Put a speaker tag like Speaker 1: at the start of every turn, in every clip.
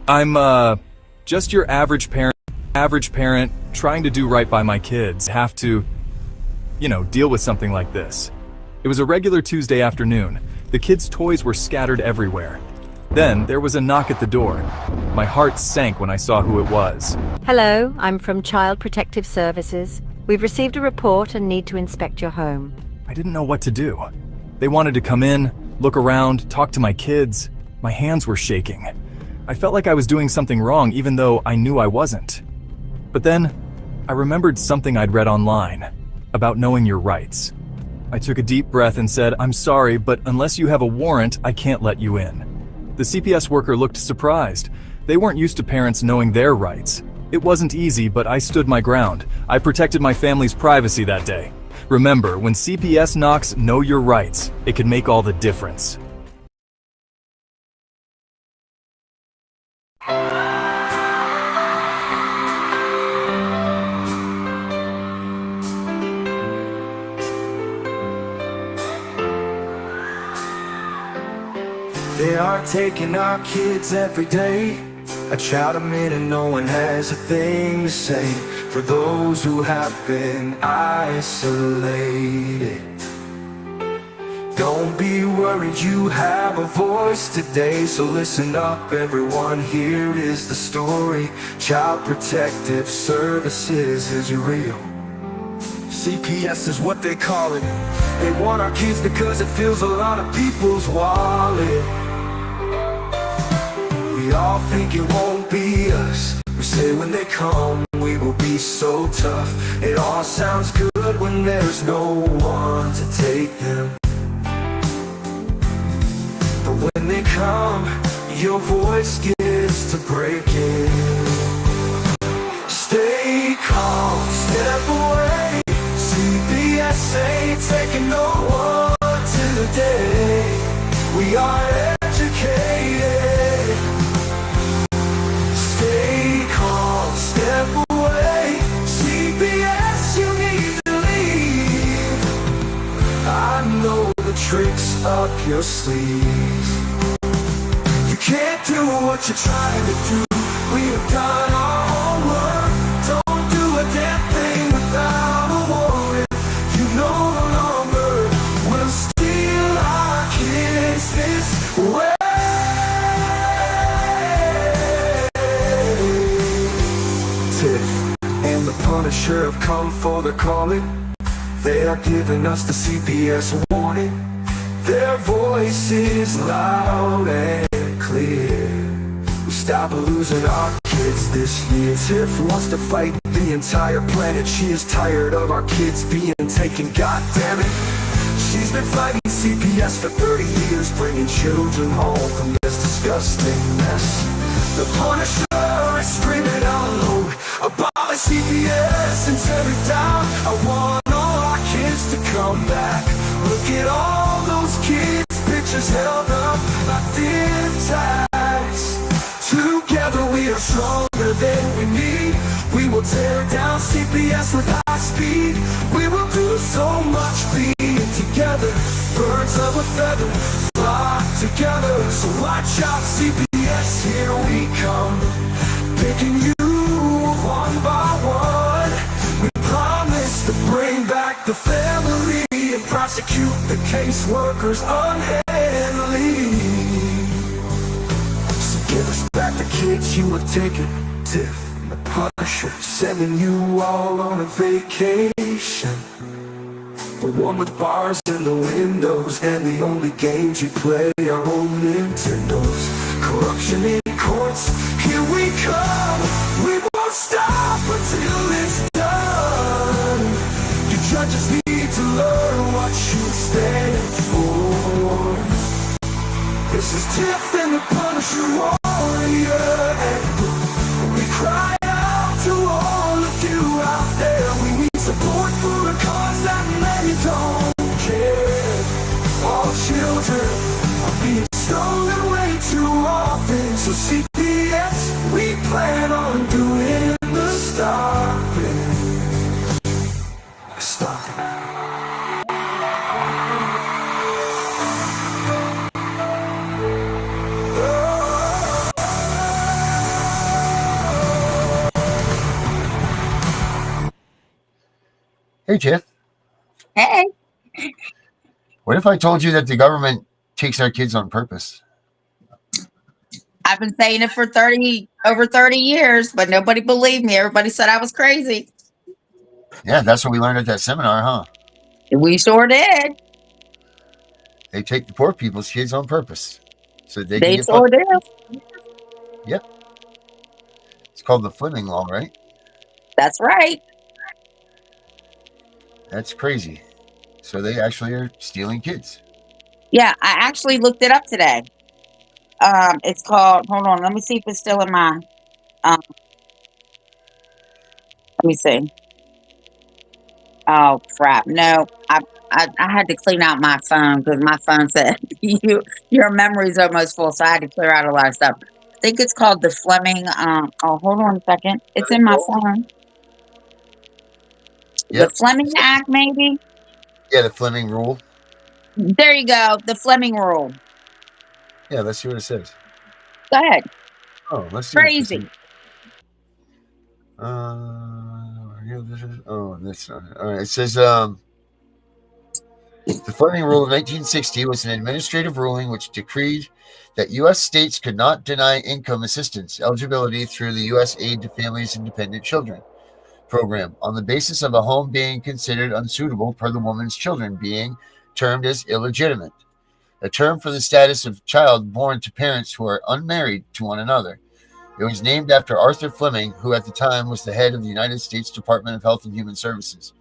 Speaker 1: I'm just your average parent trying to do right by my kids. Have to, deal with something like this. It was a regular Tuesday afternoon. The kids' toys were scattered everywhere. Then there was a knock at the door. My heart sank when I saw who it was.
Speaker 2: Hello, I'm from Child Protective Services. We've received a report and need to inspect your home.
Speaker 1: I didn't know what to do. They wanted to come in, look around, talk to my kids. My hands were shaking. I felt like I was doing something wrong even though I knew I wasn't. But then, I remembered something I'd read online about knowing your rights. I took a deep breath and said, "I'm sorry, but unless you have a warrant, I can't let you in." The CPS worker looked surprised. They weren't used to parents knowing their rights. It wasn't easy, but I stood my ground. I protected my family's privacy that day. Remember, when CPS knocks, know your rights. It can make all the difference.
Speaker 3: They are taking our kids every day. I shout them in and no one has a thing to say. For those who have been isolated, don't be worried, you have a voice today. So listen up everyone, here is the story. Child Protective Services is real. CPS is what they call it. They want our kids because it fills a lot of people's wallet. We all think it won't be us. We say when they come, we will be so tough. It all sounds good when there's no one to take them. But when they come, your voice gets to breaking. Stay calm, step away. CPS ain't taking no one today. We are educated. Stay calm, step away. CPS, you need to leave. I know the tricks up your sleeve. You can't do what you're trying to do. We have done our homework. Don't do a damn thing without a warrant. You no longer will steal our kids this way. Tiff and the Punisher have come for the calling. They are giving us the CPS warning. Their voice is loud and clear. We stop losing our kids this year. Tiff wants to fight the entire planet. She is tired of our kids being taken, god damn it. She's been fighting CPS for 30 years, bringing children home from this disgusting mess. The Punisher is screaming out loud, abolish CPS and tear it down. I want all our kids to come back. Look at all those kids, pictures held up like thin ties. Together we are stronger than we need. We will tear down CPS with high speed. We will do so much being together. Birds of a feather flock together. So watch out CPS, here we come. Picking you one by one. We promise to bring back the family and prosecute the caseworkers unhandily. So give us back the kids you have taken. Tiff and the Punisher sending you all on a vacation. The one with bars in the windows, and the only games you play are old Nintendos. Corruption in courts, here we come. We won't stop until it's done. You judges need to learn what you stand for. This is Tiff and the Punisher warrior, and we cry out to all of you out there. We need support for a cause that many don't care. All children are being stolen way too often. So CPS, we plan on doing the stopping. Stopping.
Speaker 4: Hey, Tiff.
Speaker 5: Hey,
Speaker 4: What if I told you that the government takes our kids on purpose?
Speaker 5: I've been saying it for over 30 years, but nobody believed me. Everybody said I was crazy.
Speaker 4: Yeah, that's what we learned at that seminar, huh?
Speaker 5: We sure did.
Speaker 4: They take the poor people's kids on purpose so they can
Speaker 5: They
Speaker 4: get
Speaker 5: sure
Speaker 4: funded.
Speaker 5: did.
Speaker 4: Yep. It's called the Fleming Law, right?
Speaker 5: That's right.
Speaker 4: That's crazy. So they actually are stealing kids.
Speaker 5: Yeah, I actually looked it up today. It's called, hold on, let me see if it's still in my, let me see. Oh crap. No, I had to clean out my phone because my phone said your memory's almost full, so I had to clear out a lot of stuff. I think it's called the Fleming. Oh, hold on a second. It's in my phone. The
Speaker 4: Yep.
Speaker 5: Fleming Act, maybe.
Speaker 4: Yeah, the Fleming Rule.
Speaker 5: There you go. The Fleming Rule.
Speaker 4: Yeah, let's see what it says.
Speaker 5: Go ahead.
Speaker 4: Oh, let's see if this is.
Speaker 5: Crazy.
Speaker 4: That's not it. All right. It says the Fleming Rule of 1960 was an administrative ruling which decreed that U.S. states could not deny income assistance eligibility through the U.S. Aid to Families and Dependent Children program on the basis of a home being considered unsuitable per the woman's children being termed as illegitimate, a term for the status of child born to parents who are unmarried to one another. It was named after Arthur Fleming, who at the time was the head of the United States Department of Health and Human Services.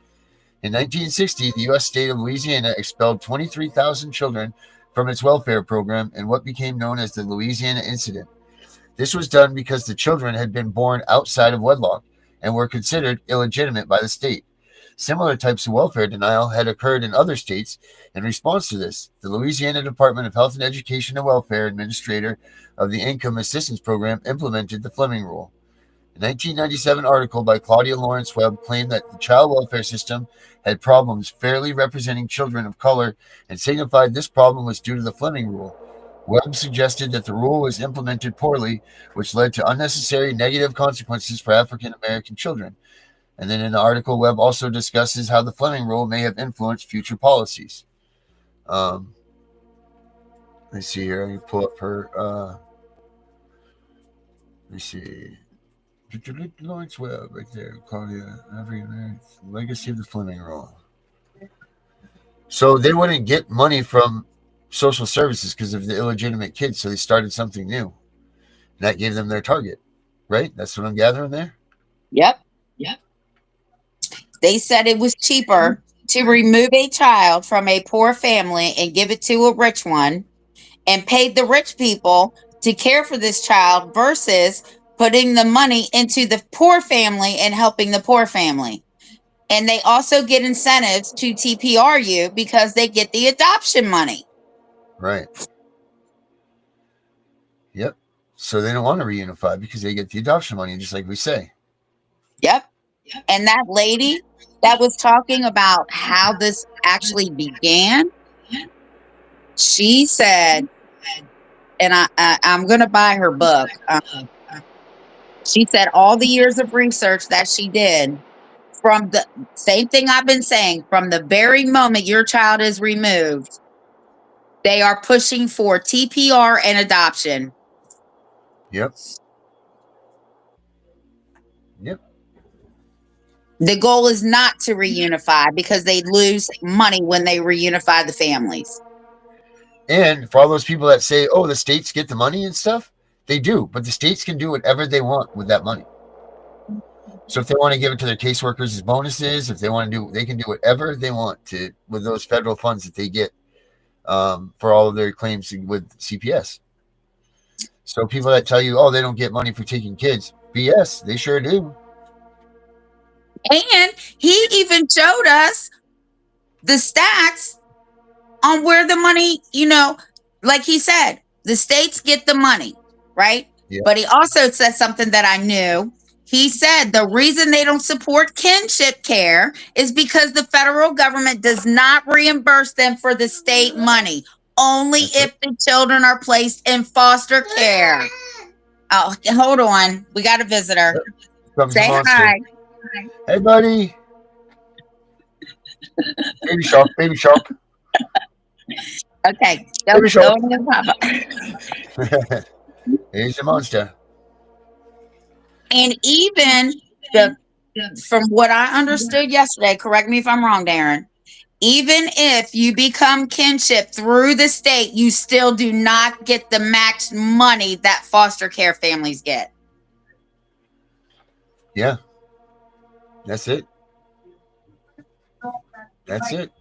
Speaker 4: In 1960, the U.S. state of Louisiana expelled 23,000 children from its welfare program in what became known as the Louisiana Incident. This was done because the children had been born outside of wedlock and were considered illegitimate by the state. Similar types of welfare denial had occurred in other states. In response to this, the Louisiana Department of Health and Education and Welfare administrator of the Income Assistance Program implemented the Fleming Rule. A 1997 article by Claudia Lawrence Webb claimed that the child welfare system had problems fairly representing children of color and signified this problem was due to the Fleming Rule. Webb suggested that the rule was implemented poorly, which led to unnecessary negative consequences for African American children. And then in the article, Webb also discusses how the Fleming Rule may have influenced future policies. Let's see here. I can pull up her. Let's see. Lawrence Webb, right there. Claudia, Legacy of the Fleming Rule. So they wouldn't get money from social services because of the illegitimate kids, so they started something new. And that gave them their target, right? That's what I'm gathering there?
Speaker 5: Yep. They said it was cheaper to remove a child from a poor family and give it to a rich one and paid the rich people to care for this child versus putting the money into the poor family and helping the poor family. And they also get incentives to TPR you because they get the adoption money.
Speaker 4: Right. Yep. So they don't want to reunify because they get the adoption money, just like we say.
Speaker 5: Yep. And that lady that was talking about how this actually began, she said, and I'm going to buy her book. She said all the years of research that she did from the same thing I've been saying, from the very moment your child is removed, they are pushing for TPR and adoption.
Speaker 4: Yep.
Speaker 5: The goal is not to reunify because they lose money when they reunify the families.
Speaker 4: And for all those people that say, oh, the states get the money and stuff, they do. But the states can do whatever they want with that money. So if they want to give it to their caseworkers as bonuses, if they want to do, they can do whatever they want to with those federal funds that they get for all of their claims with CPS. So people that tell you, oh, they don't get money for taking kids, BS, they sure do.
Speaker 5: And he even showed us the stats on where the money, like he said, the states get the money, right?
Speaker 4: Yeah.
Speaker 5: But he also said something that I knew. He said the reason they don't support kinship care is because the federal government does not reimburse them for the state money, only if the children are placed in foster care. Oh, hold on. We got a visitor.
Speaker 4: Comes
Speaker 5: Say hi.
Speaker 4: Hey, buddy. Baby shark, baby shark,
Speaker 5: Okay,
Speaker 4: baby
Speaker 5: go
Speaker 4: shark.
Speaker 5: ahead, Papa.
Speaker 4: Here's the monster.
Speaker 5: And even the from what I understood yesterday, correct me if I'm wrong, Darren. Even if you become kinship through the state, you still do not get the max money that foster care families get.
Speaker 4: Yeah, that's it. That's it.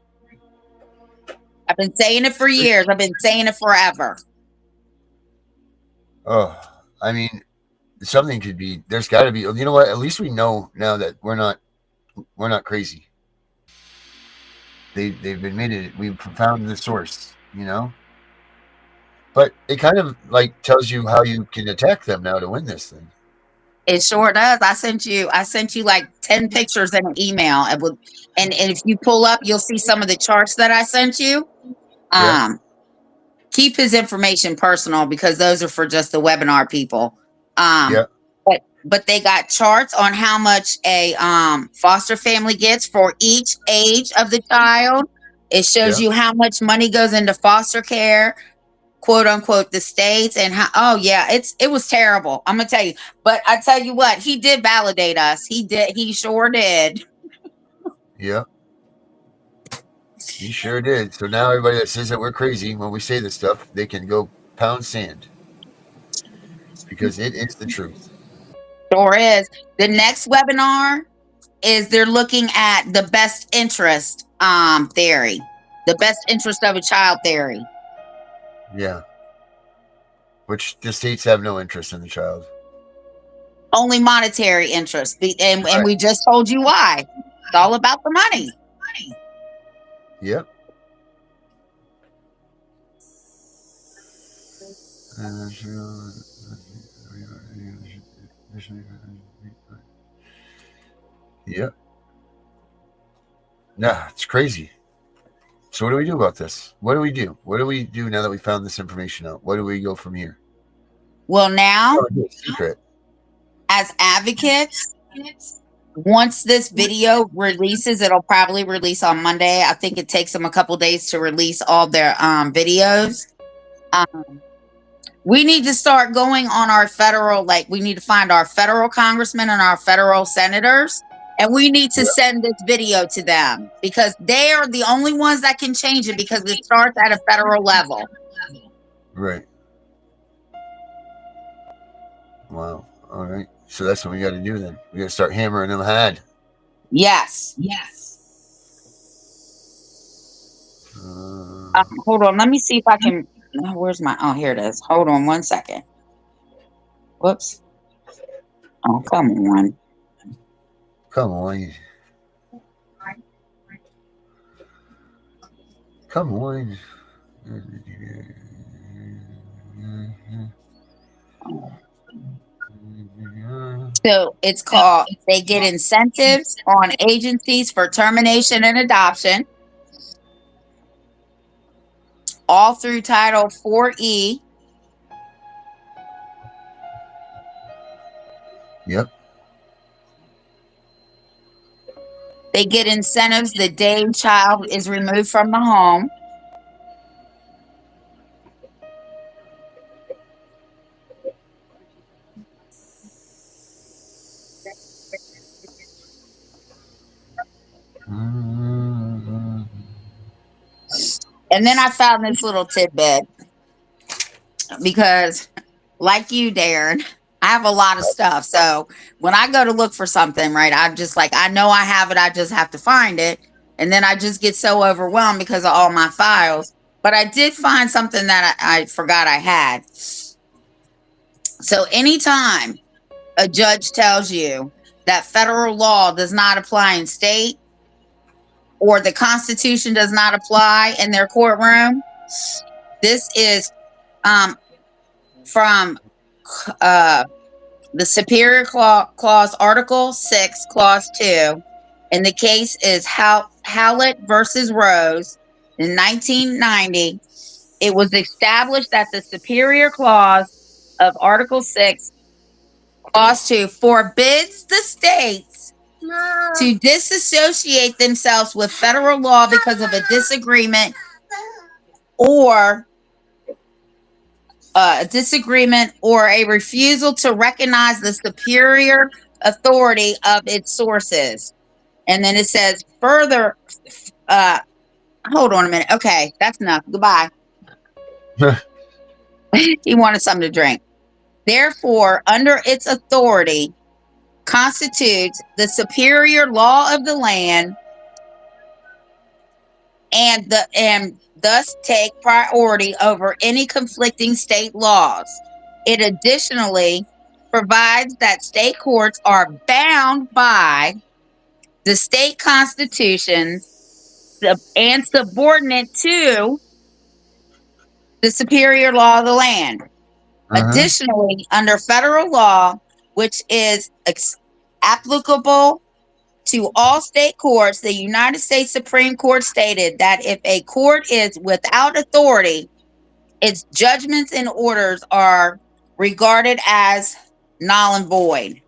Speaker 5: I've been saying it for years. I've been saying it forever.
Speaker 4: Oh, I mean, something could be. There's got to be. You know what? At least we know now that we're not crazy. They've admitted it. We've found the source. You know, but it kind of like tells you how you can attack them now to win this thing.
Speaker 5: It sure does. I sent you like 10 pictures in an email. And if you pull up, you'll see some of the charts that I sent you.
Speaker 4: Yeah.
Speaker 5: Keep his information personal because those are for just the webinar people.
Speaker 4: Yeah.
Speaker 5: But they got charts on how much a foster family gets for each age of the child. It shows
Speaker 4: Yeah.
Speaker 5: you how much money goes into foster care, quote unquote, the states, and how. Oh yeah, it was terrible. I'm gonna tell you, but I tell you what, he did validate us. He did. He sure did.
Speaker 4: Yeah. He sure did. So now everybody that says that we're crazy when we say this stuff, they can go pound sand because it is the truth.
Speaker 5: Sure is. The next webinar is they're looking at the best interest theory, the best interest of a child theory.
Speaker 4: Yeah. Which the states have no interest in the child.
Speaker 5: Only monetary interest, and
Speaker 4: Right.
Speaker 5: we just told you why. It's all about the money.
Speaker 4: Yep. Yep. Nah, it's crazy. So what do we do about this? What do we do? What do we do now that we found this information out? Where do we go from here?
Speaker 5: Well, now,
Speaker 4: Oh, it's secret.
Speaker 5: as advocates, once this video releases, it'll probably release on Monday. I think it takes them a couple days to release all their videos. We need to start going on our federal, like we need to find our federal congressmen and our federal senators, and we need to send this video to them because they are the only ones that can change it because it starts at a federal level.
Speaker 4: Right. Wow. All right. So that's what we got to do then. We got to start hammering them hard.
Speaker 5: Yes. Hold on. Let me see if I can. Where's my? Oh, here it is. Hold on 1 second. Whoops. Oh, come on.
Speaker 4: Come on. Come on.
Speaker 5: So it's called, they get incentives on agencies for termination and adoption, all through Title 4E.
Speaker 4: Yep.
Speaker 5: They get incentives the day child is removed from the home. And then I found this little tidbit because, like you, Darren, I have a lot of stuff. So when I go to look for something, right, I'm just like, I know I have it. I just have to find it. And then I just get so overwhelmed because of all my files. But I did find something that I forgot I had. So anytime a judge tells you that federal law does not apply in state, or the Constitution does not apply in their courtroom, this is from the Superior Clause, Article 6, Clause 2. And the case is Howlett versus Rose in 1990. It was established that the Superior Clause of Article 6, Clause 2 forbids the states to disassociate themselves with federal law because of a disagreement or a refusal to recognize the superior authority of its sources. And then it says further, hold on a minute. Okay, that's enough. Goodbye. He wanted something to drink. Therefore, under its authority, constitutes the superior law of the land and thus take priority over any conflicting state laws. It additionally provides that state courts are bound by the state constitutions and subordinate to the superior law of the land. Additionally, under federal law, which is applicable to all state courts, the United States Supreme Court stated that if a court is without authority, its judgments and orders are regarded as null and void.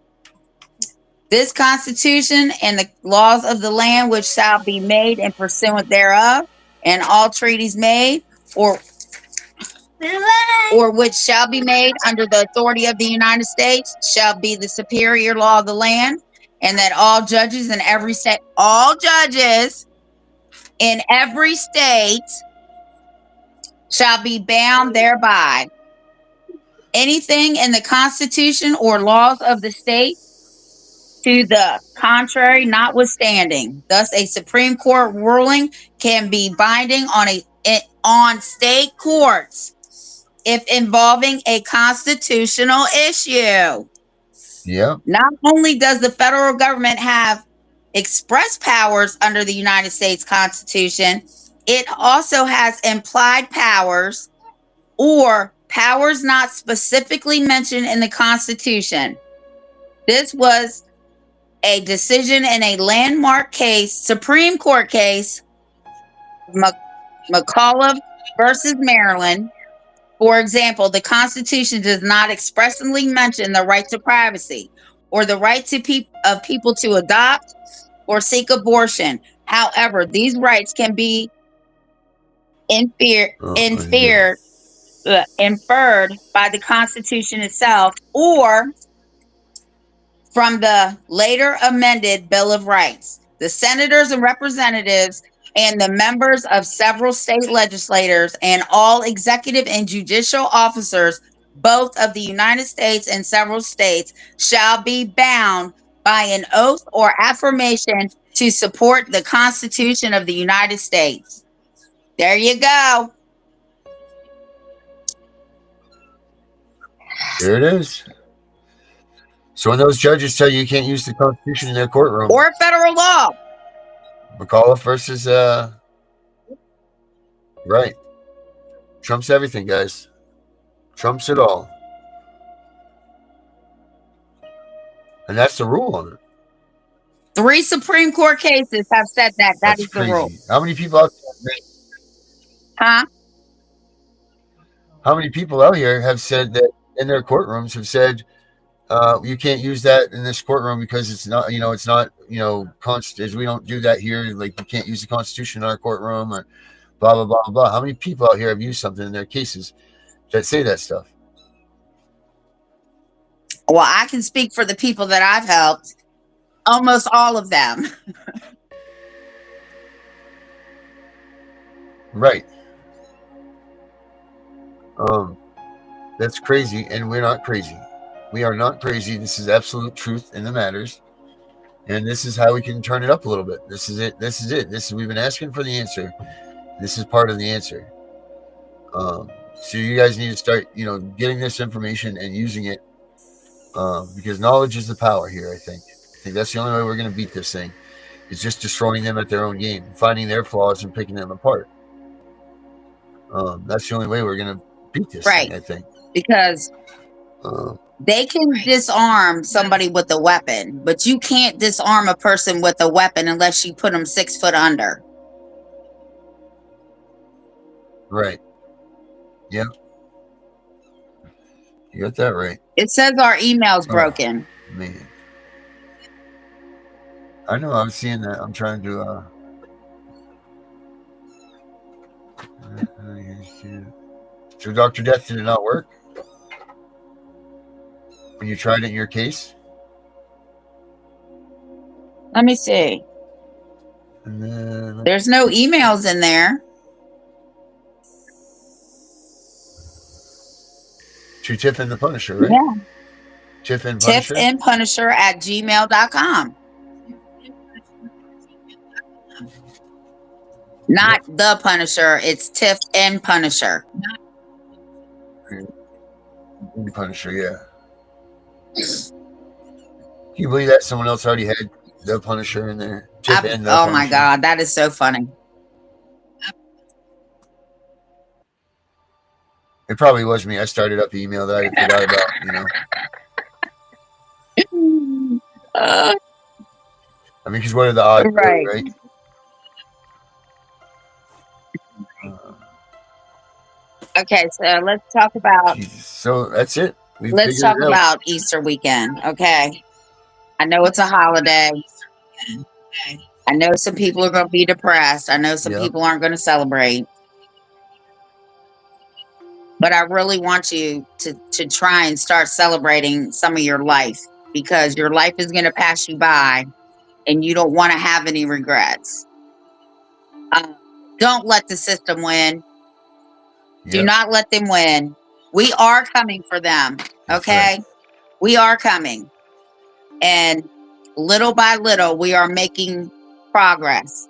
Speaker 5: This Constitution and the laws of the land which shall be made in pursuant thereof, and all treaties made or which shall be made under the authority of the United States shall be the superior law of the land, and that all judges in every state shall be bound thereby. Anything in the Constitution or laws of the state to the contrary notwithstanding. Thus, a Supreme Court ruling can be binding on state courts if involving a constitutional issue.
Speaker 4: Yeah.
Speaker 5: Not only does the federal government have express powers under the United States Constitution, it also has implied powers or powers not specifically mentioned in the Constitution. This was a decision in a landmark case, Supreme Court case, McAuliffe versus Maryland. For example, the Constitution does not expressly mention the right to privacy or the right of people to adopt or seek abortion. However, these rights can be inferred by the Constitution itself or from the later amended Bill of Rights. The senators and representatives and the members of several state legislators and all executive and judicial officers, both of the United States and several states, shall be bound by an oath or affirmation to support the Constitution of the United States. There you go.
Speaker 4: There it is. So when those judges tell you can't use the Constitution in their courtroom,
Speaker 5: or federal law,
Speaker 4: McAuliffe versus right, trumps everything, guys. Trumps it all, and that's the rule on it.
Speaker 5: 3 Supreme Court cases have said that. That's
Speaker 4: crazy.
Speaker 5: The rule.
Speaker 4: How many people out there?
Speaker 5: Huh?
Speaker 4: How many people out here have said that in their courtrooms have said, you can't use that in this courtroom because it's not, we don't do that here. Like, you can't use the Constitution in our courtroom or blah, blah, blah, blah. How many people out here have used something in their cases that say that stuff?
Speaker 5: Well, I can speak for the people that I've helped. Almost all of them.
Speaker 4: Right. That's crazy, and we're not crazy. We are not crazy. This is absolute truth in the matters. And this is how we can turn it up a little bit. This is it. We've been asking for the answer. This is part of the answer. So you guys need to start, getting this information and using it. Because knowledge is the power here, I think. I think that's the only way we're going to beat this thing. Is just destroying them at their own game, finding their flaws and picking them apart. That's the only way we're going to beat this thing, I think.
Speaker 5: Because they can disarm somebody with a weapon, but you can't disarm a person with a weapon unless you put them 6 foot under.
Speaker 4: Right. Yeah. You got that right.
Speaker 5: It says our email's broken.
Speaker 4: Man. I know. I was seeing that. I'm trying to. So, Dr. Death, did it not work when you tried it in your case?
Speaker 5: Let me see.
Speaker 4: And then,
Speaker 5: There's no emails in there.
Speaker 4: to Tiff and the Punisher, right?
Speaker 5: Yeah.
Speaker 4: Tiff and
Speaker 5: Tiff
Speaker 4: Punisher.
Speaker 5: and Punisher at gmail.com. Not the Punisher. It's Tiff and Punisher.
Speaker 4: Punisher, yeah. Can you believe that someone else already had the Punisher in there? Tiff and the
Speaker 5: Oh
Speaker 4: Punisher.
Speaker 5: my God, that is so funny.
Speaker 4: It probably was me. I started up the email that I forgot about, I mean, because what are the odds,
Speaker 5: Right.
Speaker 4: right?
Speaker 5: Okay, so let's talk about
Speaker 4: Jesus. So that's it. We
Speaker 5: let's
Speaker 4: figured
Speaker 5: talk
Speaker 4: it out.
Speaker 5: about Easter weekend. Okay. I know it's a holiday. I know some people are going to be depressed. I know some
Speaker 4: Yeah.
Speaker 5: people aren't going to celebrate. But I really want you to try and start celebrating some of your life, because your life is going to pass you by and you don't want to have any regrets. Don't let the system win. Do
Speaker 4: Yeah.
Speaker 5: not let them win. We are coming for them.
Speaker 4: That's
Speaker 5: Okay.
Speaker 4: right.
Speaker 5: We are coming. And little by little, we are making progress.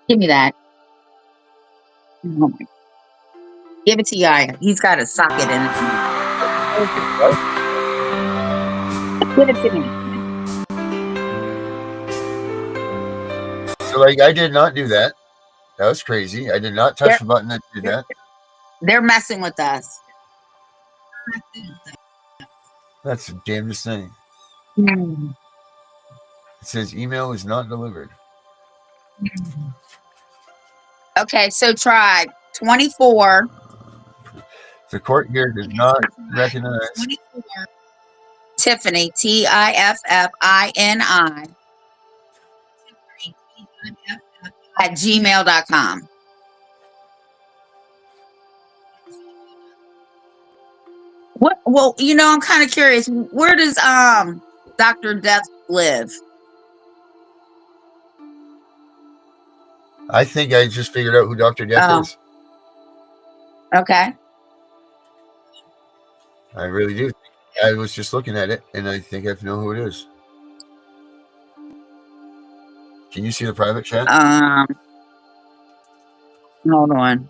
Speaker 5: Give me that. Oh my- Give it to Yaya. He's got a socket in it. Give it to me.
Speaker 4: So, like, I did not do that. That was crazy. I did not touch
Speaker 5: They're,
Speaker 4: the button that did that.
Speaker 5: they're messing with us.
Speaker 4: That's the damnedest thing.
Speaker 5: Mm.
Speaker 4: It says email is not delivered.
Speaker 5: Okay, so try 24.
Speaker 4: The court here does not recognize.
Speaker 5: Tiffany, Tiffini, at gmail.com. What? Well, I'm kind of curious. Where does Dr. Death live?
Speaker 4: I think I just figured out who Dr. Death
Speaker 5: Oh,
Speaker 4: is.
Speaker 5: okay.
Speaker 4: I really do. I was just looking at it, and I think I know who it is. Can you see the private chat?
Speaker 5: Hold on.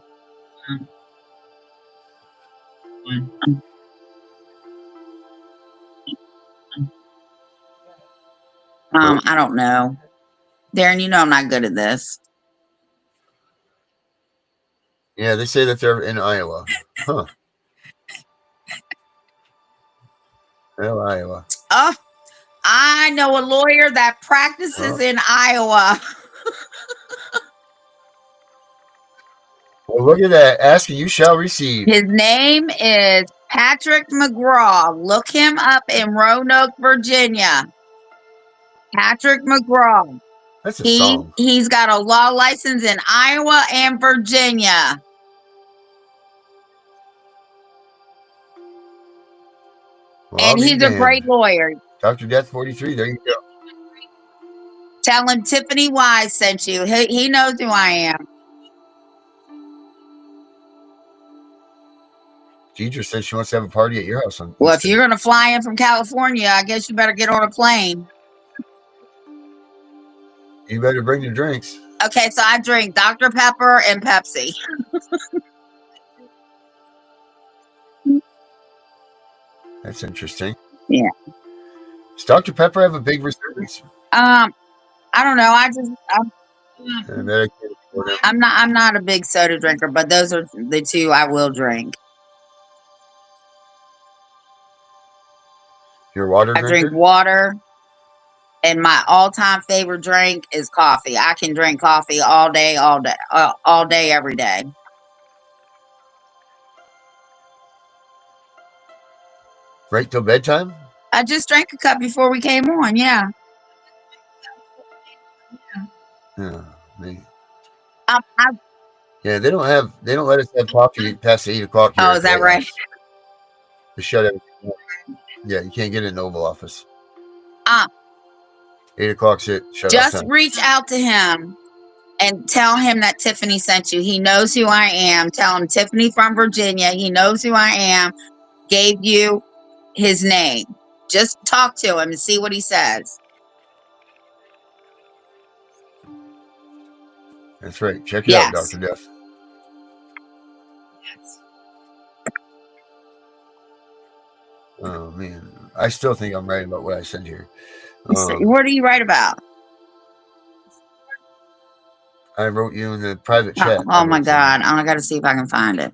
Speaker 5: I don't know. Darren, I'm not good at this.
Speaker 4: Yeah, they say that they're in Iowa. Huh. Well, Iowa.
Speaker 5: Oh, I know a lawyer that practices in Iowa.
Speaker 4: Well, look at that. Ask and you shall receive.
Speaker 5: His name is Patrick McGraw. Look him up in Roanoke, Virginia. Patrick McGraw.
Speaker 4: That's a song.
Speaker 5: He's got a law license in Iowa and Virginia.
Speaker 4: Well,
Speaker 5: And he's a great lawyer.
Speaker 4: Dr. Death 43, there you go.
Speaker 5: Tell him Tiffany Wise sent you. He knows who I am.
Speaker 4: Deidre said she wants to have a party at your house on
Speaker 5: Well,
Speaker 4: Easter.
Speaker 5: if you're going to fly in from California, I guess you better get on a plane.
Speaker 4: You better bring the drinks.
Speaker 5: Okay, so I drink Dr. Pepper and Pepsi.
Speaker 4: That's interesting.
Speaker 5: Yeah.
Speaker 4: Does Dr. Pepper have a big resurgence?
Speaker 5: I don't know. I'm not a big soda drinker, but those are the two I will drink.
Speaker 4: You're a water
Speaker 5: I
Speaker 4: drinker?
Speaker 5: drink water, and my all-time favorite drink is coffee. I can drink coffee all day, every day.
Speaker 4: Right till bedtime?
Speaker 5: I just drank a cup before we came on. Yeah.
Speaker 4: Yeah, me.
Speaker 5: I,
Speaker 4: Yeah, they don't let us have coffee past 8 o'clock here
Speaker 5: oh,
Speaker 4: at
Speaker 5: is
Speaker 4: the
Speaker 5: that
Speaker 4: White
Speaker 5: right?
Speaker 4: House. They shut everything up. Yeah, you can't get in the Oval Office.
Speaker 5: Uh,
Speaker 4: 8 o'clock's it. Shut off
Speaker 5: just
Speaker 4: time.
Speaker 5: reach out to him and tell him that Tiffany sent you. He knows who I am. Tell him Tiffany from Virginia. He knows who I am. Gave you his name. Just talk to him and see what he says.
Speaker 4: That's right. Check it out,
Speaker 5: Yes.
Speaker 4: Dr. Death. Oh man, I still think I'm right about what I said here.
Speaker 5: What do you write about?
Speaker 4: I wrote you in the private chat.
Speaker 5: Oh my God. I got to see if I can find it.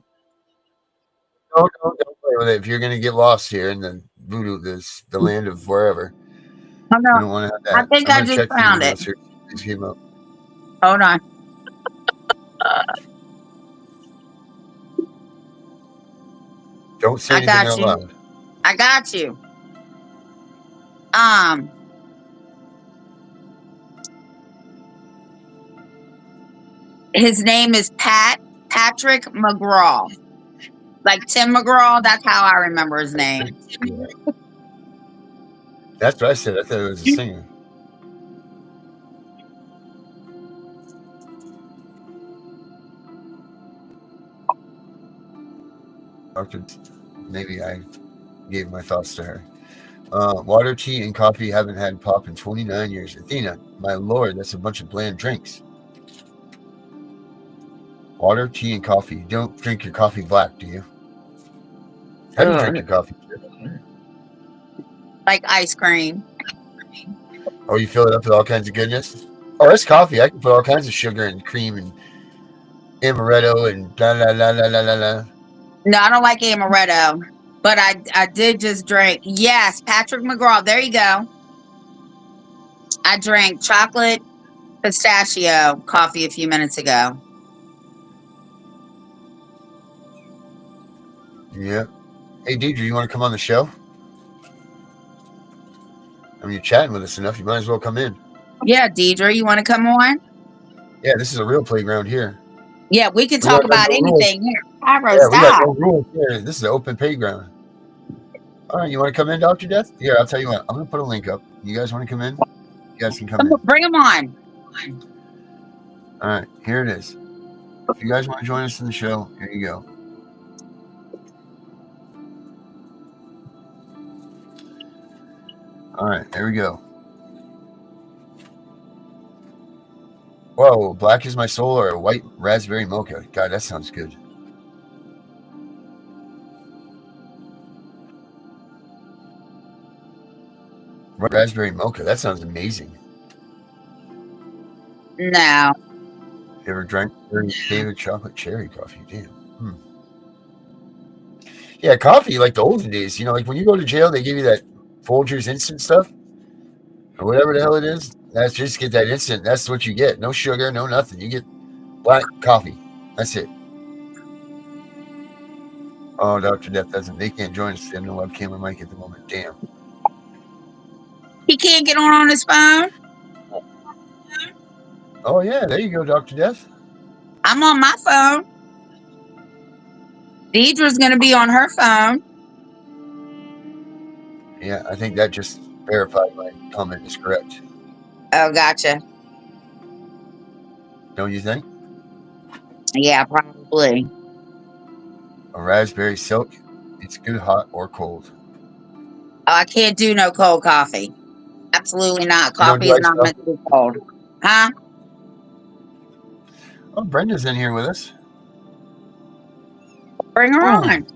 Speaker 4: No, don't play with it. If you're gonna get lost here in the voodoo, the land of wherever,
Speaker 5: Oh, no.
Speaker 4: you don't want to have that.
Speaker 5: I think
Speaker 4: I'm
Speaker 5: I
Speaker 4: gonna
Speaker 5: just
Speaker 4: check the
Speaker 5: found it.
Speaker 4: emails here. These came up.
Speaker 5: Hold on.
Speaker 4: Don't say
Speaker 5: I
Speaker 4: anything
Speaker 5: got
Speaker 4: out
Speaker 5: you.
Speaker 4: loud.
Speaker 5: I got you. His name is Patrick McGraw. Like Tim McGraw. That's how I remember his name.
Speaker 4: Yeah. That's what I said. I thought it was a singer. Maybe I gave my thoughts to her. Water, tea, and coffee haven't had pop in 29 years. Athena, my lord, that's a bunch of bland drinks. Water, tea, and coffee. You don't drink your coffee black, do you? How do you drink your coffee?
Speaker 5: Like ice cream.
Speaker 4: Oh, you fill it up with all kinds of goodness? Oh, that's coffee. I can put all kinds of sugar and cream and amaretto and la la la la la la la.
Speaker 5: No, I don't like amaretto. But I did just drink. Yes, Patrick McGraw. There you go. I drank chocolate pistachio coffee a few minutes ago.
Speaker 4: Yeah. Hey, Deidre, you want to come on the show? I mean, you're chatting with us enough. You might as well come in.
Speaker 5: Yeah, Deidre, you want to come on?
Speaker 4: Yeah, this is a real playground here.
Speaker 5: Yeah, we can talk about anything here. Pyro,
Speaker 4: Yeah, we got
Speaker 5: stop.
Speaker 4: no rules here. This is an open playground. All right, you want to come in, Dr. Death? Here, I'll tell you what. I'm going to put a link up. You guys want to come in? You guys can come in.
Speaker 5: Bring them on.
Speaker 4: All right, here it is. If you guys want to join us in the show, here you go. All right, there we go. Whoa, black is my soul or a white raspberry mocha. God, that sounds good. Raspberry mocha, that sounds amazing.
Speaker 5: No.
Speaker 4: You ever drank David chocolate cherry coffee? Damn. Yeah, coffee like the olden days. You know, like when you go to jail, they give you that Folgers instant stuff or whatever the hell it is. That's just get that instant. That's what you get. No sugar, no nothing. You get black coffee. That's it. Oh, Dr. Death doesn't. They can't join us. They have no webcam or mic at the moment. Damn.
Speaker 5: He can't get on his phone?
Speaker 4: Oh, yeah. There you go, Dr. Death.
Speaker 5: I'm on my phone. Deidre's going to be on her phone.
Speaker 4: Yeah, I think that just verified my comment is correct.
Speaker 5: Oh, gotcha.
Speaker 4: Don't you think?
Speaker 5: Yeah, probably.
Speaker 4: A raspberry silk. It's good hot or cold.
Speaker 5: Oh, I can't do no cold coffee. Absolutely not. Coffee is not meant to be cold. Huh?
Speaker 4: Oh, Brenda's in here with us.
Speaker 5: Bring her on.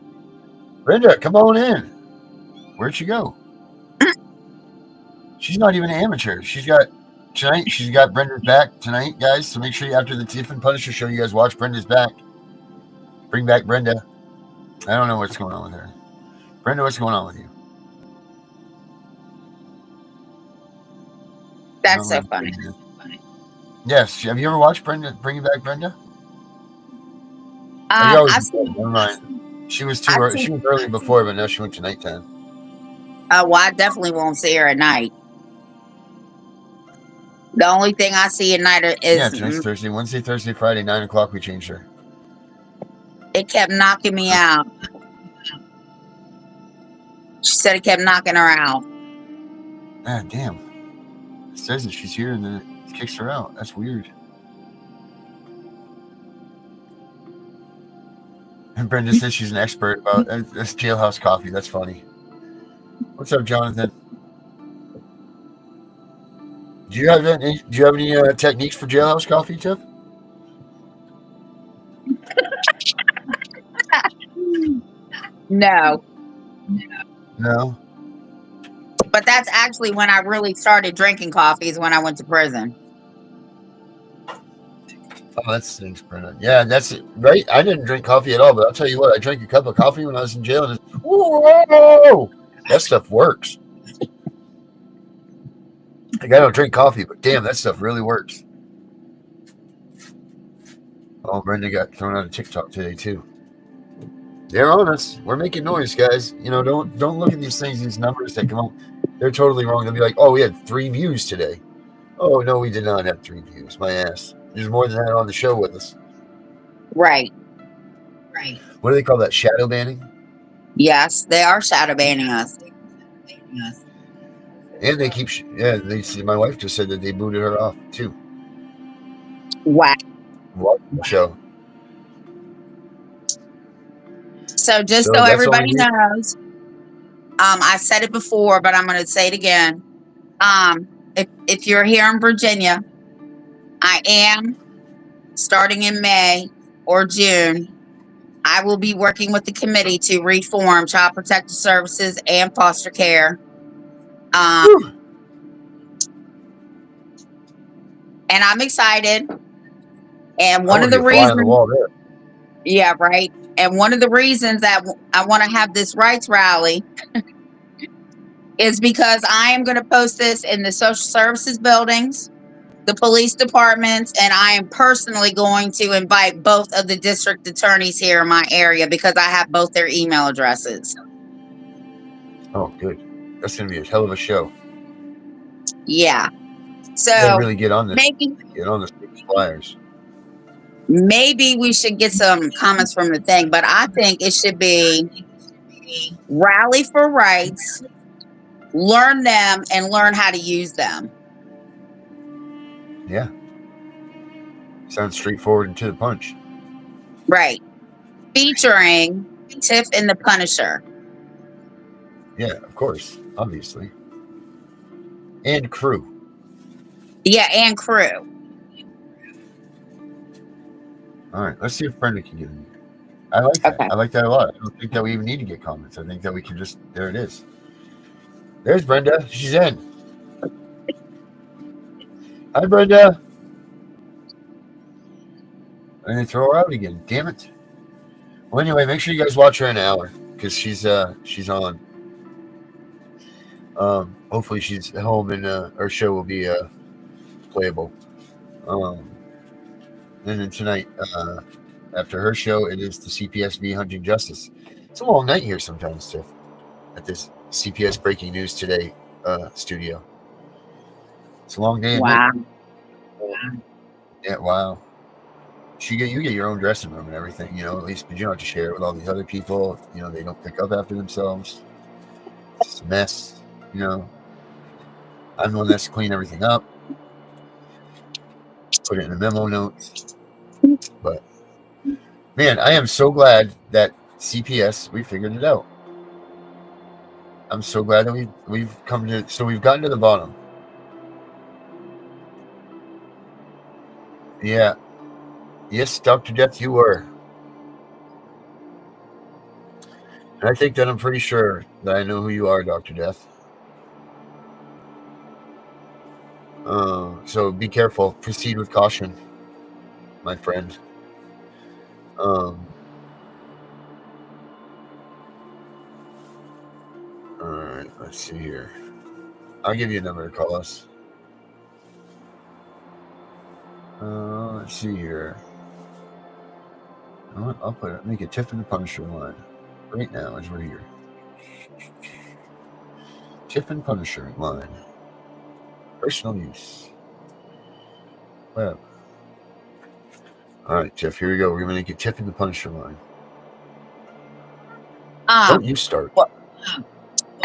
Speaker 4: Brenda, come on in. Where'd she go? She's not even an amateur. She's got Brenda's back tonight, guys. So make sure after the Tiff and Punisher show, you guys watch Brenda's back. Bring back Brenda. I don't know what's going on with her. Brenda, what's going on with you?
Speaker 5: That's so funny.
Speaker 4: Yes. Have you ever watched Brenda? Bringing Back Brenda?
Speaker 5: I've seen.
Speaker 4: Never mind. She was too early. She was early before, but now she went to nighttime.
Speaker 5: Well, I definitely won't see her at night. The only thing I see at night
Speaker 4: Yeah,
Speaker 5: is
Speaker 4: tonight's Thursday, Wednesday, Thursday, Friday, 9 o'clock. We changed her.
Speaker 5: it kept knocking me out. She said it kept knocking her out.
Speaker 4: Ah, damn. It says that she's here and then it kicks her out. That's weird. And Brenda says she's an expert about this jailhouse coffee. That's funny. What's up, Jonathan? Do you have any techniques for jailhouse coffee, Tiff?
Speaker 5: No,
Speaker 4: No.
Speaker 5: but that's actually when I really started drinking coffee is when I went to prison.
Speaker 4: Oh, that stinks, Brenda. Yeah, that's it, right. I didn't drink coffee at all, but I'll tell you what, I drank a cup of coffee when I was in jail, and whoa, that stuff works. Like, I don't drink coffee, but damn, that stuff really works. Oh, Brenda got thrown out of TikTok today too. They're on us. We're making noise, guys. You know, don't look at these things, these numbers that come up. They're totally wrong. They'll be like, oh, we had 3 views today. Oh no, we did not have 3 views. My ass. There's more than that on the show with us.
Speaker 5: Right.
Speaker 4: What do they call that? Shadow banning?
Speaker 5: Yes, they are shadow banning us.
Speaker 4: And they keep, they see. My wife just said that they booted her off too.
Speaker 5: Wow.
Speaker 4: What show?
Speaker 5: So just
Speaker 4: So
Speaker 5: so
Speaker 4: that's
Speaker 5: everybody
Speaker 4: all we
Speaker 5: knows, I said it before, but I'm going to say it again. If you're here in Virginia, I am starting in May or June. I will be working with the committee to reform Child Protective Services and foster care. And I'm excited. And one of the
Speaker 4: fly on the
Speaker 5: reasons,
Speaker 4: wall there.
Speaker 5: yeah, right. And one of the reasons that I want to have this rights rally is because I am going to post this in the social services buildings, the police departments, and I am personally going to invite both of the district attorneys here in my area because I have both their email addresses.
Speaker 4: Oh, good. That's going to be a hell of a show.
Speaker 5: Yeah. So
Speaker 4: You gotta really get on this.
Speaker 5: maybe
Speaker 4: Get on the flyers.
Speaker 5: maybe we should get some comments from the thing, but I think it should be rally for rights, learn them, and learn how to use them.
Speaker 4: Yeah. Sounds straightforward and to the punch.
Speaker 5: Right. Featuring Tiff and the Punisher.
Speaker 4: Yeah, of course. Obviously. And crew.
Speaker 5: Yeah, and crew.
Speaker 4: All right, let's see if Brenda can get in here. I like that.
Speaker 5: Okay.
Speaker 4: I like that a lot. I don't think that we even need to get comments. I think that we can just, there it is. There's Brenda. She's in. Hi, Brenda. And they throw her out again. Damn it. Well, anyway, make sure you guys watch her in an hour because she's on. Hopefully she's home and her show will be playable. And then tonight, after her show, it is the CPSV Hunting Justice. It's a long night here sometimes, too, at this CPS Breaking News Today studio. It's a long day.
Speaker 5: Wow.
Speaker 4: Yeah, wow. You get your own dressing room and everything, you know, at least, but you don't have to share it with all these other people. You know, they don't pick up after themselves. It's just a mess, you know. I'm the one that has to clean everything up, put it in a memo notes. But man, I am so glad that CPS, we figured it out. I'm so glad that we've gotten to the bottom. Yeah. Yes, Dr. Death, you were. And I think that I'm pretty sure that I know who you are, Dr. Death. So be careful. Proceed with caution, my friend. All right, let's see here. I'll give you a number to call us. Let's see here. You know what? I'll make it Tiff and the Punisher line right now as we're here. Tiff and Punisher line. Personal use. Web. All right, Tiff, here we go. We're going to get Tiff and the Punisher line. Don't you start.
Speaker 5: Well,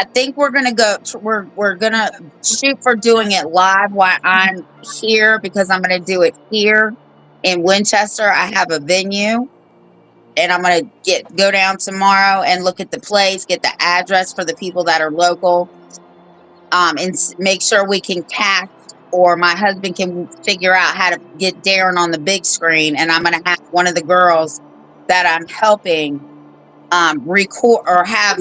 Speaker 5: I think we're gonna go. We're gonna shoot for doing it live while I'm here because I'm gonna do it here in Winchester. I have a venue, and I'm gonna go down tomorrow and look at the place, get the address for the people that are local, and make sure we can cast, or my husband can figure out how to get Darren on the big screen, and I'm gonna have one of the girls that I'm helping record or have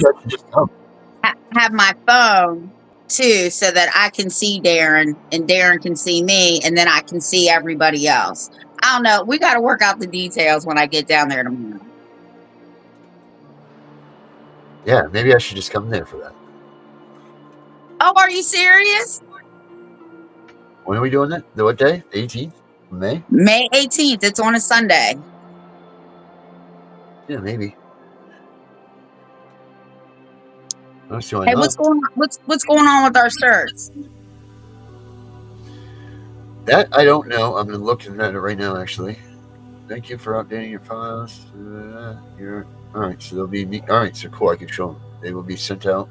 Speaker 5: my phone too, so that I can see Darren and Darren can see me, and then I can see everybody else. I don't know. We got to work out the details when I get down there tomorrow.
Speaker 4: Yeah, maybe I should just come there for that.
Speaker 5: Oh, are you serious?
Speaker 4: When are we doing that? What day? 18th? May?
Speaker 5: May 18th. It's on a Sunday.
Speaker 4: Yeah, maybe.
Speaker 5: Hey, what's going on? What's going on with our shirts?
Speaker 4: That I don't know. I'm looking at it right now, actually. Thank you for updating your files. All right, so they'll be all right. So cool. I can show them. They will be sent out.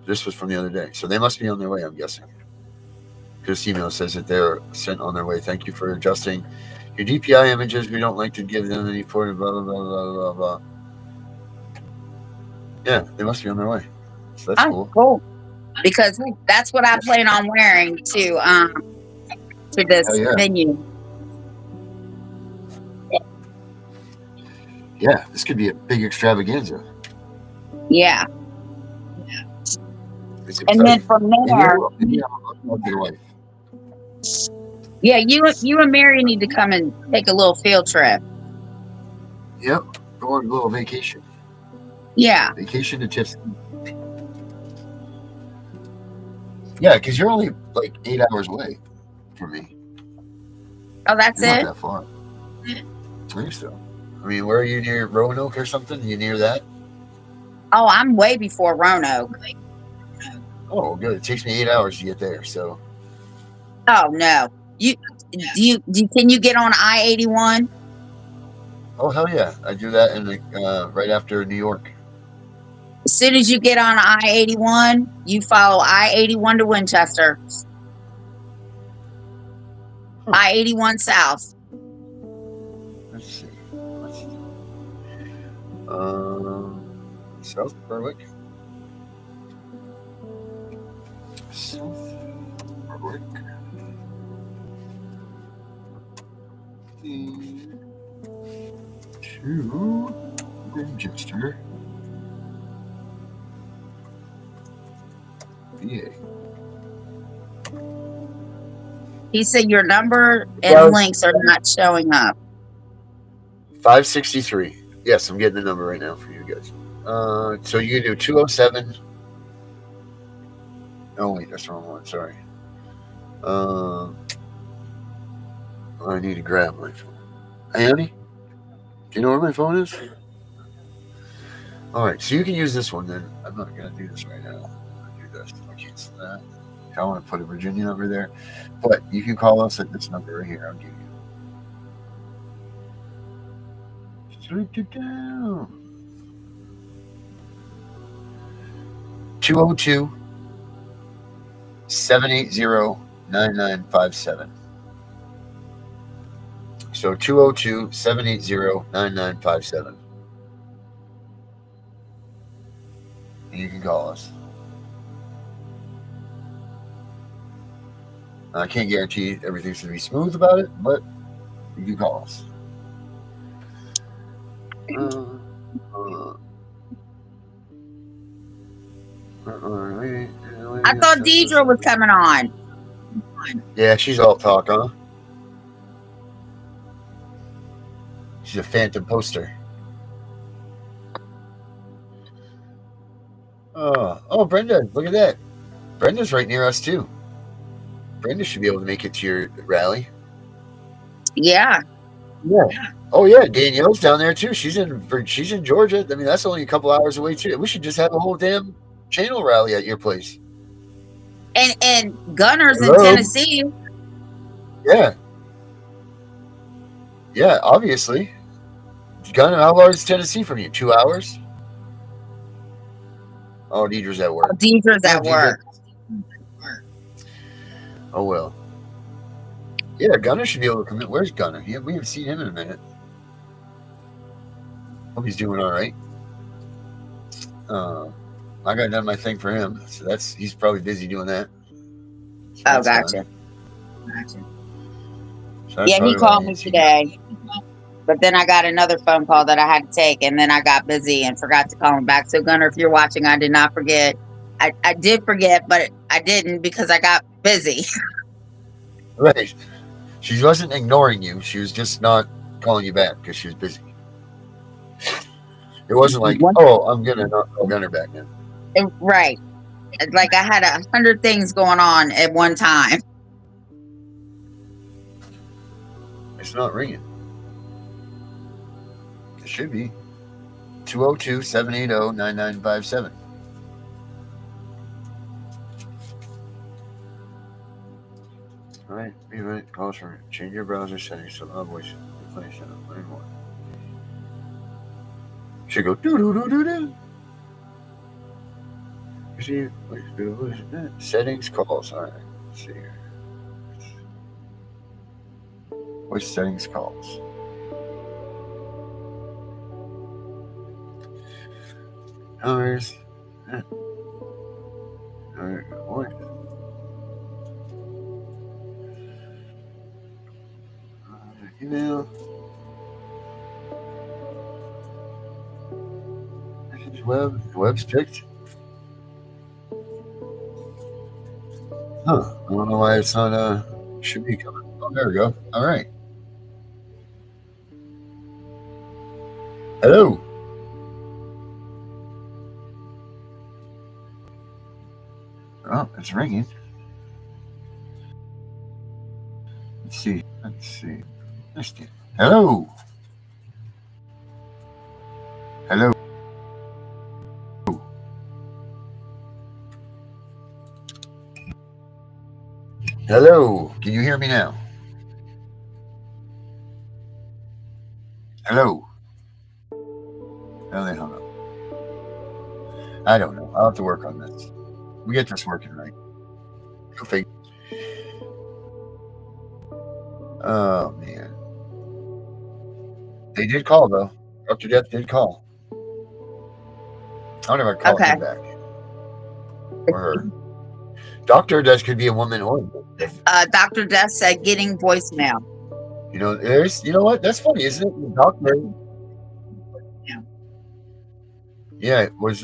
Speaker 4: This was from the other day, so they must be on their way. I'm guessing. This email says that they're sent on their way. Thank you for adjusting your DPI images. We don't like to give them any for blah blah blah blah blah blah. Yeah, they must be on their way. So that's cool.
Speaker 5: Because that's what I plan on wearing to this venue.
Speaker 4: Yeah, this could be a big extravaganza.
Speaker 5: Yeah. And then from there, yeah, you and Mary need to come and take a little field trip.
Speaker 4: Yep, go on a little vacation.
Speaker 5: Yeah.
Speaker 4: Vacation to Tiff's. Yeah, because you're only like 8 hours away from me.
Speaker 5: Oh, that's
Speaker 4: You're
Speaker 5: it?
Speaker 4: not that far. I think so. I mean, where are you, near Roanoke or something? You near that?
Speaker 5: Oh, I'm way before Roanoke.
Speaker 4: Oh, good. It takes me 8 hours to get there. So.
Speaker 5: Oh no, can you get on I-81?
Speaker 4: Oh hell yeah, I do that in right after New York.
Speaker 5: As soon as you get on I-81, you follow I-81 to Winchester. I-81 South.
Speaker 4: Let's see. South Berwick. South Berwick. To Winchester. VA.
Speaker 5: He said your number and links are not showing up.
Speaker 4: 563. Yes, I'm getting the number right now for you guys. So you can do 207. Oh wait, that's the wrong one. Sorry. I need to grab my phone. Hey, honey, do you know where my phone is? All right, so you can use this one then. I'm not gonna do this right now. I'll do this. I'll cancel that. I want to put a Virginia number there, but you can call us at this number right here. I'll give you. Strike it down. 202-780-9957. So 202-780-9957. You can call us. I can't guarantee everything's going to be smooth about it, but you can call us.
Speaker 5: I thought Deidre was coming on.
Speaker 4: Yeah, she's all talk, huh? She's a phantom poster. Oh, Brenda, look at that. Brenda's right near us too. Brenda should be able to make it to your rally.
Speaker 5: Yeah.
Speaker 4: Yeah. Oh yeah, Danielle's down there too. She's in Georgia. I mean, that's only a couple hours away too. We should just have a whole damn channel rally at your place.
Speaker 5: And Gunner's in
Speaker 4: Hello?
Speaker 5: Tennessee.
Speaker 4: Yeah. Yeah, obviously. Gunner, how far is Tennessee from you? 2 hours? Oh, Deidre's at work.
Speaker 5: Deidre's
Speaker 4: Yeah,
Speaker 5: at
Speaker 4: Deidre.
Speaker 5: work.
Speaker 4: Oh, well. Yeah, Gunner should be able to come in. Where's Gunner? Yeah, we haven't seen him in a minute. Hope he's doing all right. I got done my thing for him, so he's probably busy doing that. So
Speaker 5: Oh,
Speaker 4: that's
Speaker 5: gotcha.
Speaker 4: done. So that's
Speaker 5: Yeah,
Speaker 4: probably
Speaker 5: he
Speaker 4: why I
Speaker 5: called me
Speaker 4: didn't see him.
Speaker 5: today. But then I got another phone call that I had to take, and then I got busy and forgot to call him back. So, Gunner, if you're watching, I did not forget. I did forget, but I didn't because I got busy.
Speaker 4: Right. She wasn't ignoring you. She was just not calling you back because she was busy. It wasn't like, oh, I'm going to not call Gunner back now.
Speaker 5: Right. Like I had 100 things going on at one time.
Speaker 4: It's not ringing. It should be. 202-780-9957. All right. Revert calls for change your browser settings to allow voice replacement. Learn more. Should go do. See, settings calls. All right. Let's see here. Voice settings calls. Hours. All right. What? Email. Message web. Web's picked. Huh. I don't know why it's not should be coming. Oh, there we go. All right. Hello. Oh, it's ringing. Let's see. Missed it. Hello. Hello. Hello. Can you hear me now? Hello. Oh, they hung up. I don't know. I'll have to work on this. We get this working right. Go figure. Oh man. They did call though. Dr. Death did call. I don't ever call him back. Or her. Dr. Death could be a woman or a man.
Speaker 5: Dr. Death said getting voicemail.
Speaker 4: You know, you know what? That's funny, isn't it? The doctor. Yeah, it was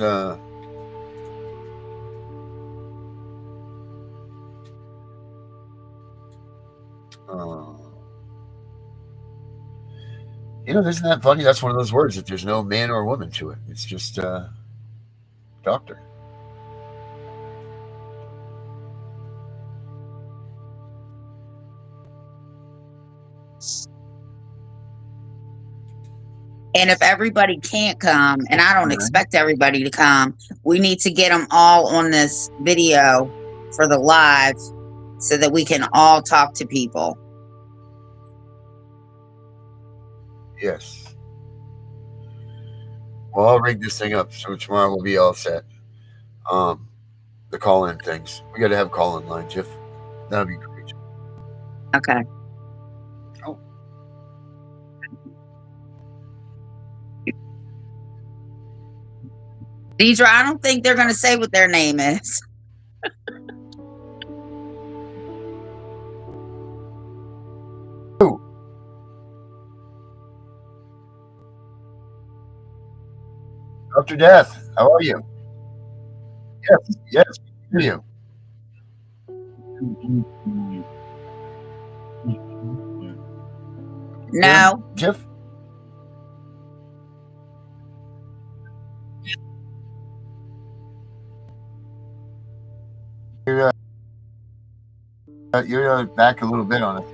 Speaker 4: you know, isn't that funny? That's one of those words that there's no man or woman to it. It's just doctor.
Speaker 5: And if everybody can't come, and I don't expect everybody to come, we need to get them all on this video for the live so that we can all talk to people.
Speaker 4: Yes. Well, I'll rig this thing up so tomorrow we'll be all set. The call-in things. We got to have call-in line, Tiff. That'd be great.
Speaker 5: Okay.
Speaker 4: Oh.
Speaker 5: Deidre, I don't think they're going to say what their name is.
Speaker 4: Dr. Death, how are you? Yes, how are you?
Speaker 5: No.
Speaker 4: Tiff? You're back a little bit on it.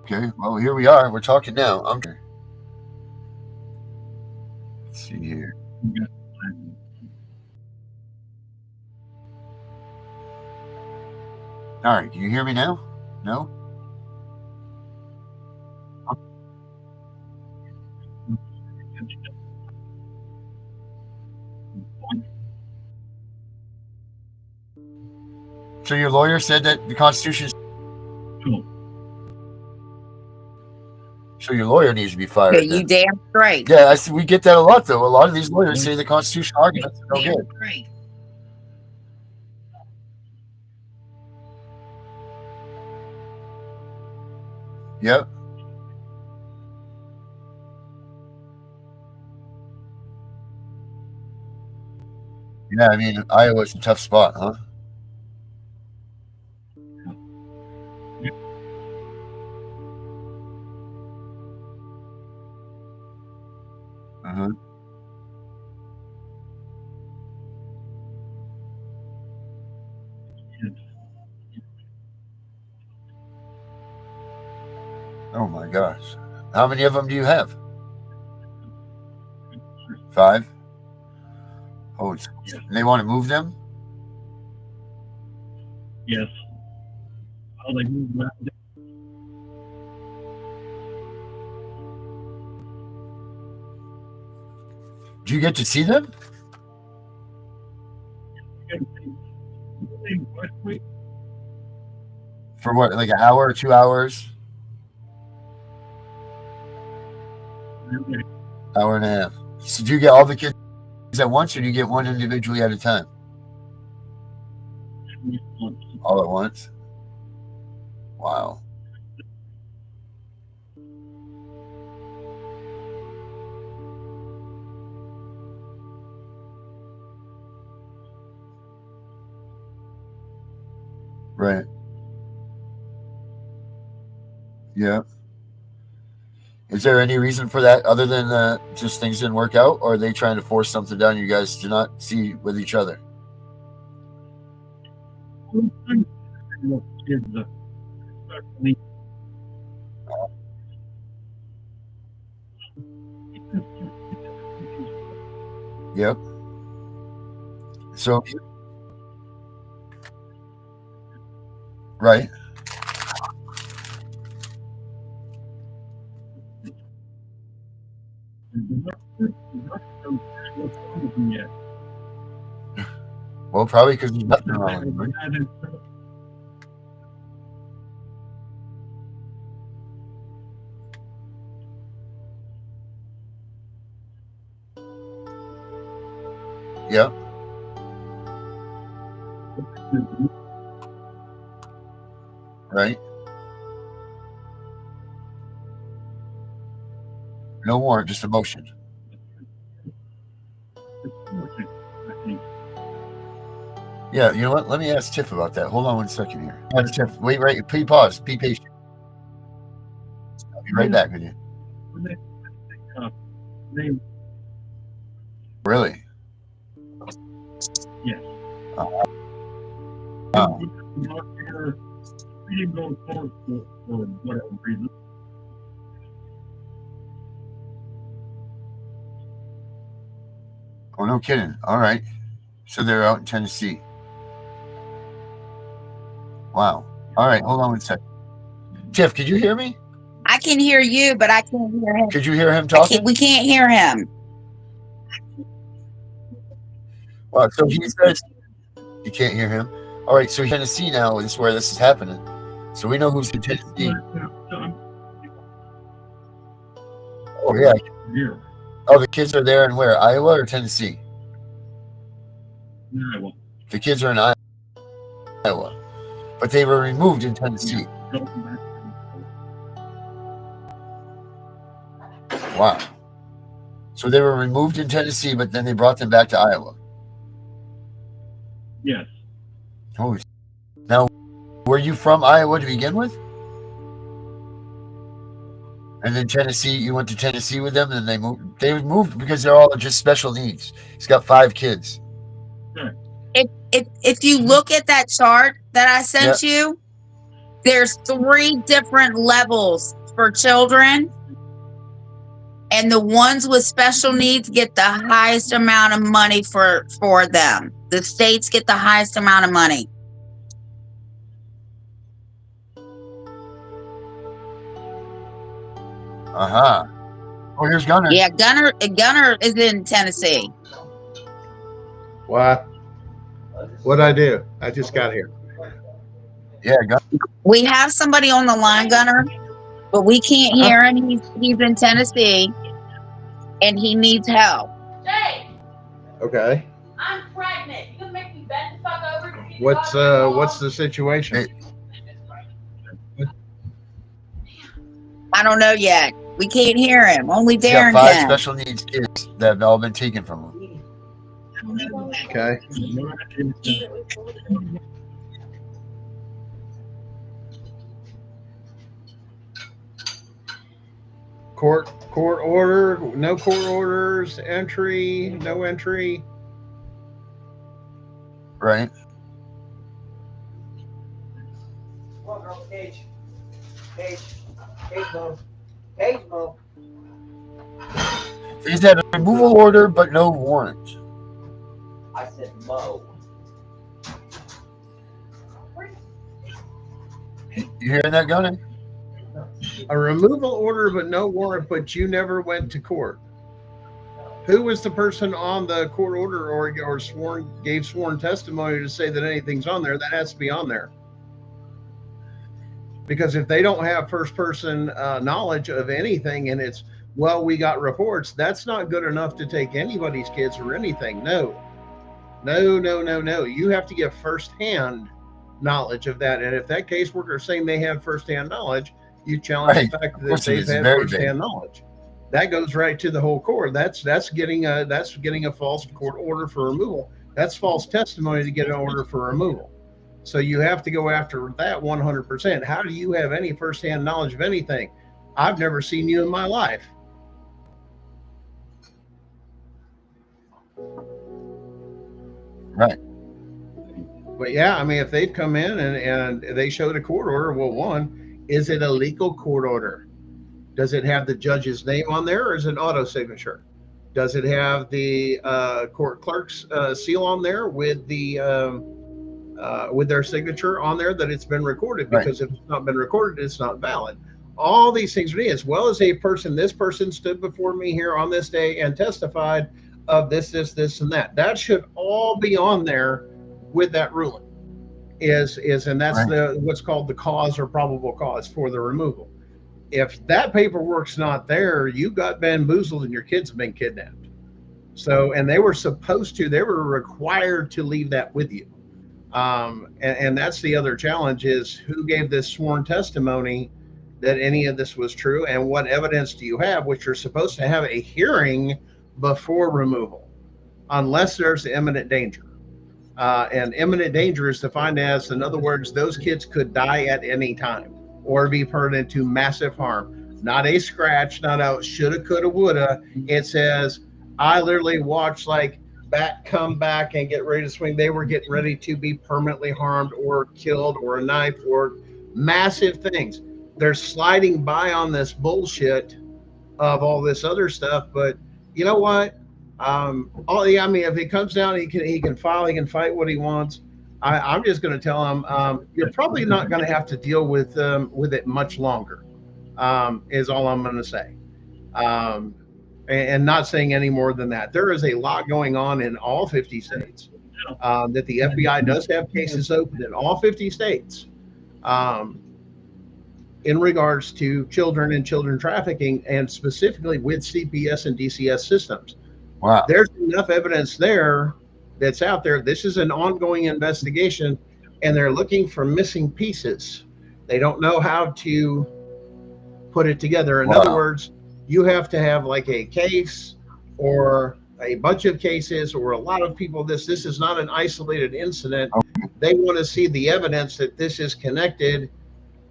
Speaker 4: Okay, well, here we are. We're talking now. Let's see here. All right, can you hear me now? No? So your lawyer said that the Constitution. So your lawyer needs to be fired.
Speaker 5: Okay, you
Speaker 4: Then.
Speaker 5: damn straight.
Speaker 4: Yeah, we get that a lot though. A lot of these lawyers say the constitutional arguments are no good. Yep. Yeah, I mean Iowa's a tough spot, huh? Uh-huh. Oh my gosh. How many of them do you have? 5? Oh, they want to move them?
Speaker 6: Yes. Oh, they moved around.
Speaker 4: Do you get to see them? For what, like an hour or 2 hours? Hour and a half. So do you get all the kids at once, or do you get one individually at a time? All at once? Wow. Right. Yeah. Is there any reason for that other than just things didn't work out, or are they trying to force something down you guys to not see with each other? Yep. So, right. Well, probably because there's nothing wrong with them, right? Yep. Right. No warrant, just a motion. Yeah, you know what? Let me ask Tiff about that. Hold on 1 second here. Tiff, wait, right. Please pause. Be patient. I'll be right back with you. Really?
Speaker 6: Yes.
Speaker 4: Wow.
Speaker 6: We didn't go forward for whatever reason.
Speaker 4: Oh, no kidding. All right. So they're out in Tennessee. Wow. All right. Hold on 1 second. Tiff, could you hear me?
Speaker 5: I can hear you, but I can't hear him.
Speaker 4: Could you hear him talking?
Speaker 5: We can't hear him.
Speaker 4: Wow. So he says you can't hear him. All right. So Tennessee now is where this is happening. So we know who's in Tennessee. Oh, yeah. Oh, the kids are there in where? Iowa or Tennessee?
Speaker 6: Iowa.
Speaker 4: The kids are in Iowa. But they were removed in Tennessee. Wow. So they were removed in Tennessee, but then they brought them back to Iowa.
Speaker 6: Yes.
Speaker 4: Holy. Now, were you from Iowa to begin with? And then Tennessee, you went to Tennessee with them, and then they moved. They moved because they're all just special needs. He's got 5 kids.
Speaker 5: If you look at that chart that I sent you, there's 3 different levels for children. And the ones with special needs get the highest amount of money for them. The states get the highest amount of money.
Speaker 4: Uh-huh. Oh, here's Gunner.
Speaker 5: Yeah, Gunner is in Tennessee.
Speaker 7: What? What'd I do? I just got here.
Speaker 4: Yeah, Gunner.
Speaker 5: We have somebody on the line, Gunner, but we can't hear him. He's in Tennessee, and he needs help.
Speaker 8: Jay,
Speaker 7: Okay.
Speaker 8: I'm pregnant. You gonna make me bend the fuck over? To get
Speaker 7: What's the situation?
Speaker 5: I don't know yet. We can't hear him. Only
Speaker 4: He's
Speaker 5: Darren
Speaker 4: got 5
Speaker 5: can.
Speaker 4: special needs kids that have all been taken from him.
Speaker 7: Okay. Court order, no court orders, entry, no entry.
Speaker 4: Right. He's had a removal order, but no warrant.
Speaker 9: I said Mo.
Speaker 4: You hearing that, Gunner?
Speaker 7: A removal order, but no warrant, but you never went to court. Who was the person on the court order or gave sworn testimony to say that anything's on there? That has to be on there. Because if they don't have first person knowledge of anything and it's, well, we got reports, that's not good enough to take anybody's kids or anything. No. You have to get firsthand knowledge of that. And if that caseworker is saying they have firsthand knowledge, you challenge the fact that they've had firsthand knowledge. That goes right to the whole court. That's getting a false court order for removal. That's false testimony to get an order for removal. So you have to go after that 100%. How do you have any firsthand knowledge of anything? I've never seen you in my life.
Speaker 4: Right.
Speaker 7: But yeah, I mean, if they've come in and they showed a court order, well, one, is it a legal court order? Does it have the judge's name on there, or is it an auto signature? Does it have the court clerk's seal on there with their signature on there that it's been recorded? Because if it's not been recorded, it's not valid. All these things are as well as this person stood before me here on this day and testified of this, and that. That should all be on there with that ruling. And that's what's called the cause or probable cause for the removal. If that paperwork's not there, you got bamboozled and your kids have been kidnapped. So, and they were required to leave that with you. And that's the other challenge is who gave this sworn testimony that any of this was true, and what evidence do you have, which you're supposed to have a hearing before removal, unless there's imminent danger. And imminent danger is defined as, in other words, those kids could die at any time or be put into massive harm. Not a scratch, not a shoulda, coulda, woulda. It says, I literally watched like bat come back and get ready to swing. They were getting ready to be permanently harmed or killed or a knife or massive things. They're sliding by on this bullshit of all this other stuff. But you know what? If it comes down, he can file, he can fight what he wants. I'm just going to tell him, you're probably not going to have to deal with it much longer, is all I'm going to say. And not saying any more than that. There is a lot going on in all 50 states, that the FBI does have cases open in all 50 states, in regards to children and children trafficking, and specifically with CPS and DCS systems.
Speaker 4: Wow.
Speaker 7: There's enough evidence there that's out there. This is an ongoing investigation, and they're looking for missing pieces. They don't know how to put it together. In other words, you have to have like a case or a bunch of cases or a lot of people. This is not an isolated incident. They want to see the evidence that this is connected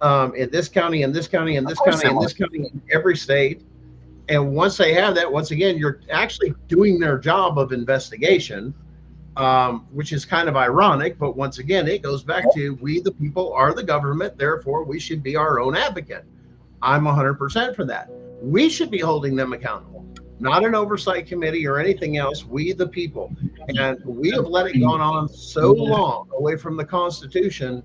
Speaker 7: in this county, in this county, in this county, in this county, in every state. And once they have that, once again, you're actually doing their job of investigation, which is kind of ironic. But once again, it goes back to we, the people, are the government. Therefore, we should be our own advocate. I'm 100% for that. We should be holding them accountable, not an oversight committee or anything else. We, the people. And we have let it go on so long away from the Constitution.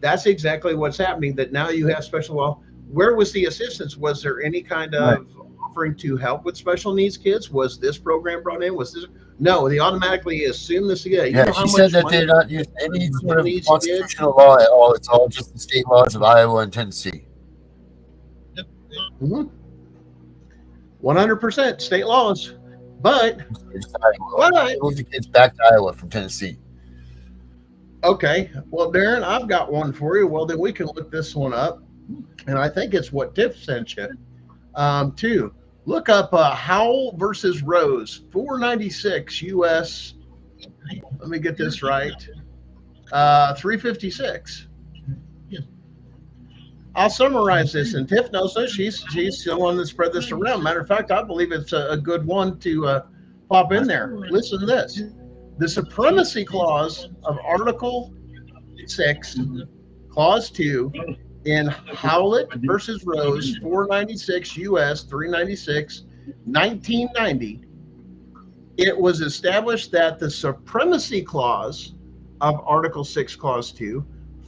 Speaker 7: That's exactly what's happening, that now you have special law. where was the assistance? Was there any kind of offering to help with special needs kids? Was this program brought in? Was this? No, they automatically assume this. Yeah, you
Speaker 4: Yeah,
Speaker 7: know how
Speaker 4: she said
Speaker 7: much
Speaker 4: that
Speaker 7: money
Speaker 4: they're not using any sort of
Speaker 7: these
Speaker 4: constitutional law at all. It's all just the state laws of Iowa and Tennessee.
Speaker 7: 100% state laws, but
Speaker 4: Move the kids back to Iowa from Tennessee.
Speaker 7: okay. Well, Darren, I've got one for you. Well, then we can look this one up, and I think it's what Tiff sent you too. Look up Howell versus Rose, 496 U.S. Let me get this right. 356. I'll summarize this, and Tiff knows this. She's the one that spread this around. Matter of fact, I believe it's a good one to pop in there. Listen to this. The Supremacy Clause of Article 6, Clause 2, in Howlett versus Rose, 496 U.S. 396, 1990, it was established that the Supremacy Clause of Article 6, Clause 2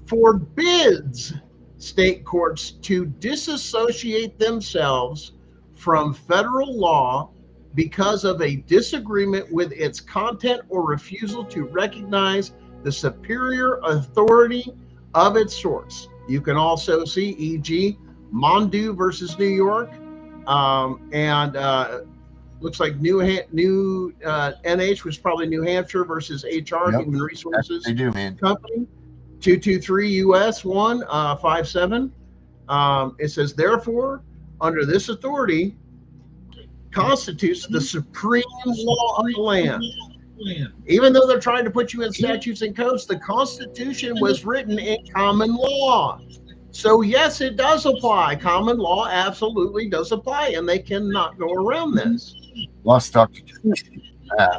Speaker 7: forbids state courts to disassociate themselves from federal law because of a disagreement with its content or refusal to recognize the superior authority of its source. You can also see, e.g., Mondu versus New York, and looks like new NH was probably New Hampshire versus HR,
Speaker 4: Yep.
Speaker 7: Human Resources
Speaker 4: They do, man.
Speaker 7: Company, 223 US 157. It says, therefore, under this authority, constitutes the supreme law of the land. Even though they're trying to put you in statutes and codes, the Constitution was written in common law. So yes, it does apply. Common law absolutely does apply, and they cannot go around this.
Speaker 4: Lost Dr.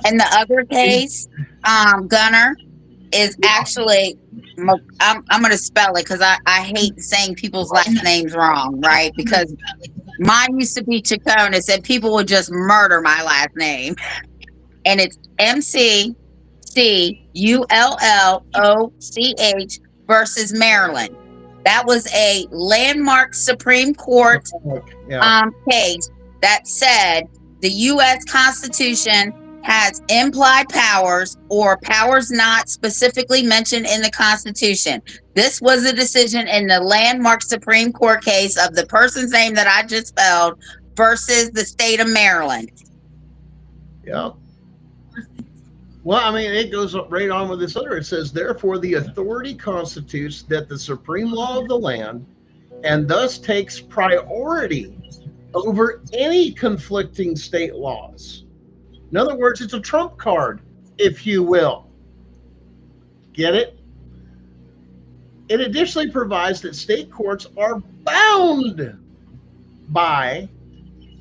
Speaker 5: And the other case, Gunner, is actually, I'm going to spell it because I hate saying people's last names wrong, right? Because mine used to be Chaconis, and people would just murder my last name. And it's MCCULLOCH versus Maryland. That was a landmark Supreme Court case that said the U.S. Constitution has implied powers or powers not specifically mentioned in the Constitution. This was a decision in the landmark Supreme Court case of the person's name that I just spelled versus the state of Maryland.
Speaker 7: Yeah. Well, I mean, it goes right on with this other. It says, therefore, the authority constitutes that the supreme law of the land and thus takes priority over any conflicting state laws. In other words, it's a trump card, if you will. Get it? It additionally provides that state courts are bound by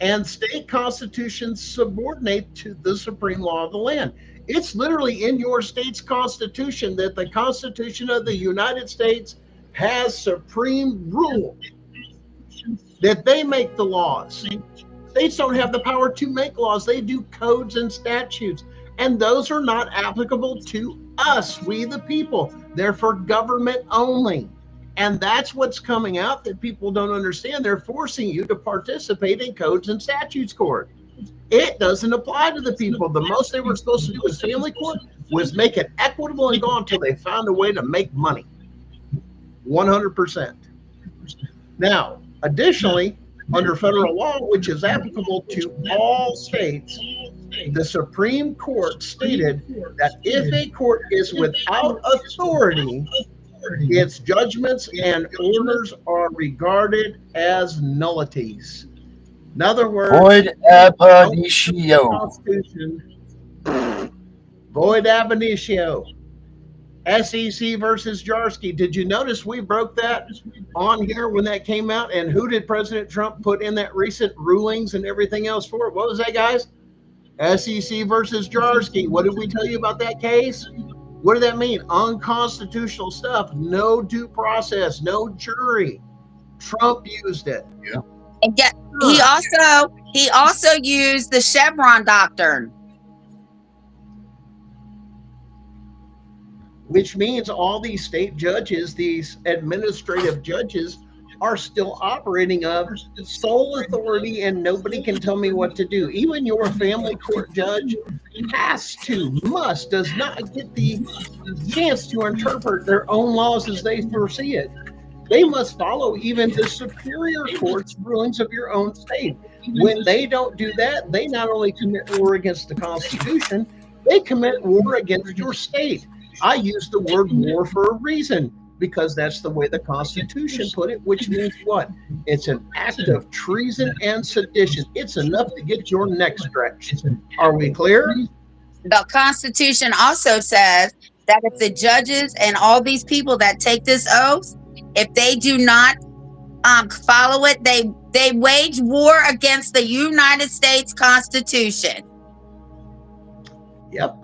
Speaker 7: and state constitutions subordinate to the supreme law of the land. It's literally in your state's constitution that the Constitution of the United States has supreme rule, that they make the laws. States don't have the power to make laws. They do codes and statutes, and those are not applicable to us, we the people. They're for government only. And that's what's coming out that people don't understand. They're forcing you to participate in codes and statutes court. It doesn't apply to the people. The most they were supposed to do with family court was make it equitable and go until they found a way to make money. 100%. Now, additionally, under federal law, which is applicable to all states, the Supreme Court stated that if a court is without authority, its judgments and orders are regarded as nullities. In other words,
Speaker 4: void ab initio.
Speaker 7: Void ab initio. SEC versus Jarsky. Did you notice we broke that on here when that came out? And who did President Trump put in that recent rulings and everything else for it? What was that, guys? SEC versus Jarsky. What did we tell you about that case? What did that mean? Unconstitutional stuff. No due process. No jury. Trump used it.
Speaker 4: Yeah.
Speaker 5: And he also used the Chevron doctrine.
Speaker 7: Which means all these state judges, these administrative judges, are still operating of sole authority, and nobody can tell me what to do. Even your family court judge does not get the chance to interpret their own laws as they foresee it. They must follow even the superior court's rulings of your own state. When they don't do that, they not only commit war against the Constitution, they commit war against your state. I use the word war for a reason, because that's the way the Constitution put it, which means what? It's an act of treason and sedition. It's enough to get your neck stretched. Are we clear?
Speaker 5: The Constitution also says that if the judges and all these people that take this oath, if they do not follow it, they wage war against the United States Constitution.
Speaker 7: Yep.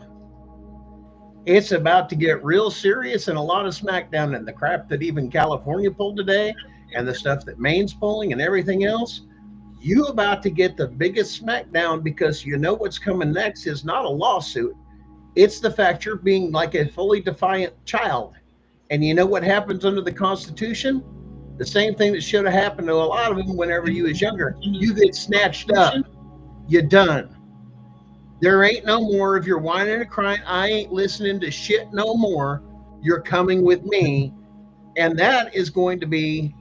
Speaker 7: It's about to get real serious, and a lot of smackdown, and the crap that even California pulled today and the stuff that Maine's pulling and everything else. You about to get the biggest smackdown, because you know what's coming next is not a lawsuit. It's the fact you're being like a fully defiant child. And you know what happens under the Constitution? The same thing that should have happened to a lot of them whenever you was younger. You get snatched up. You're done. There ain't no more of your whining and crying. I ain't listening to shit no more. You're coming with me. And that is going to be,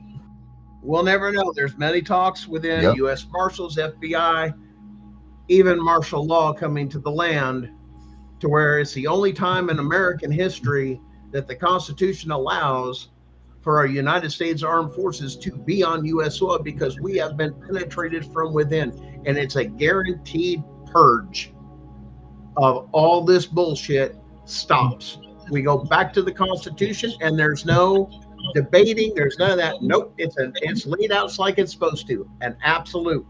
Speaker 7: we'll never know. There's many talks within U.S. Marshals, FBI, even martial law coming to the land, to where it's the only time in American history that the Constitution allows for our United States Armed Forces to be on U.S. soil, because we have been penetrated from within. And it's a guaranteed purge of all this bullshit stops. We go back to the Constitution, and there's no debating. There's none of that. Nope. It's laid out like it's supposed to. An absolute.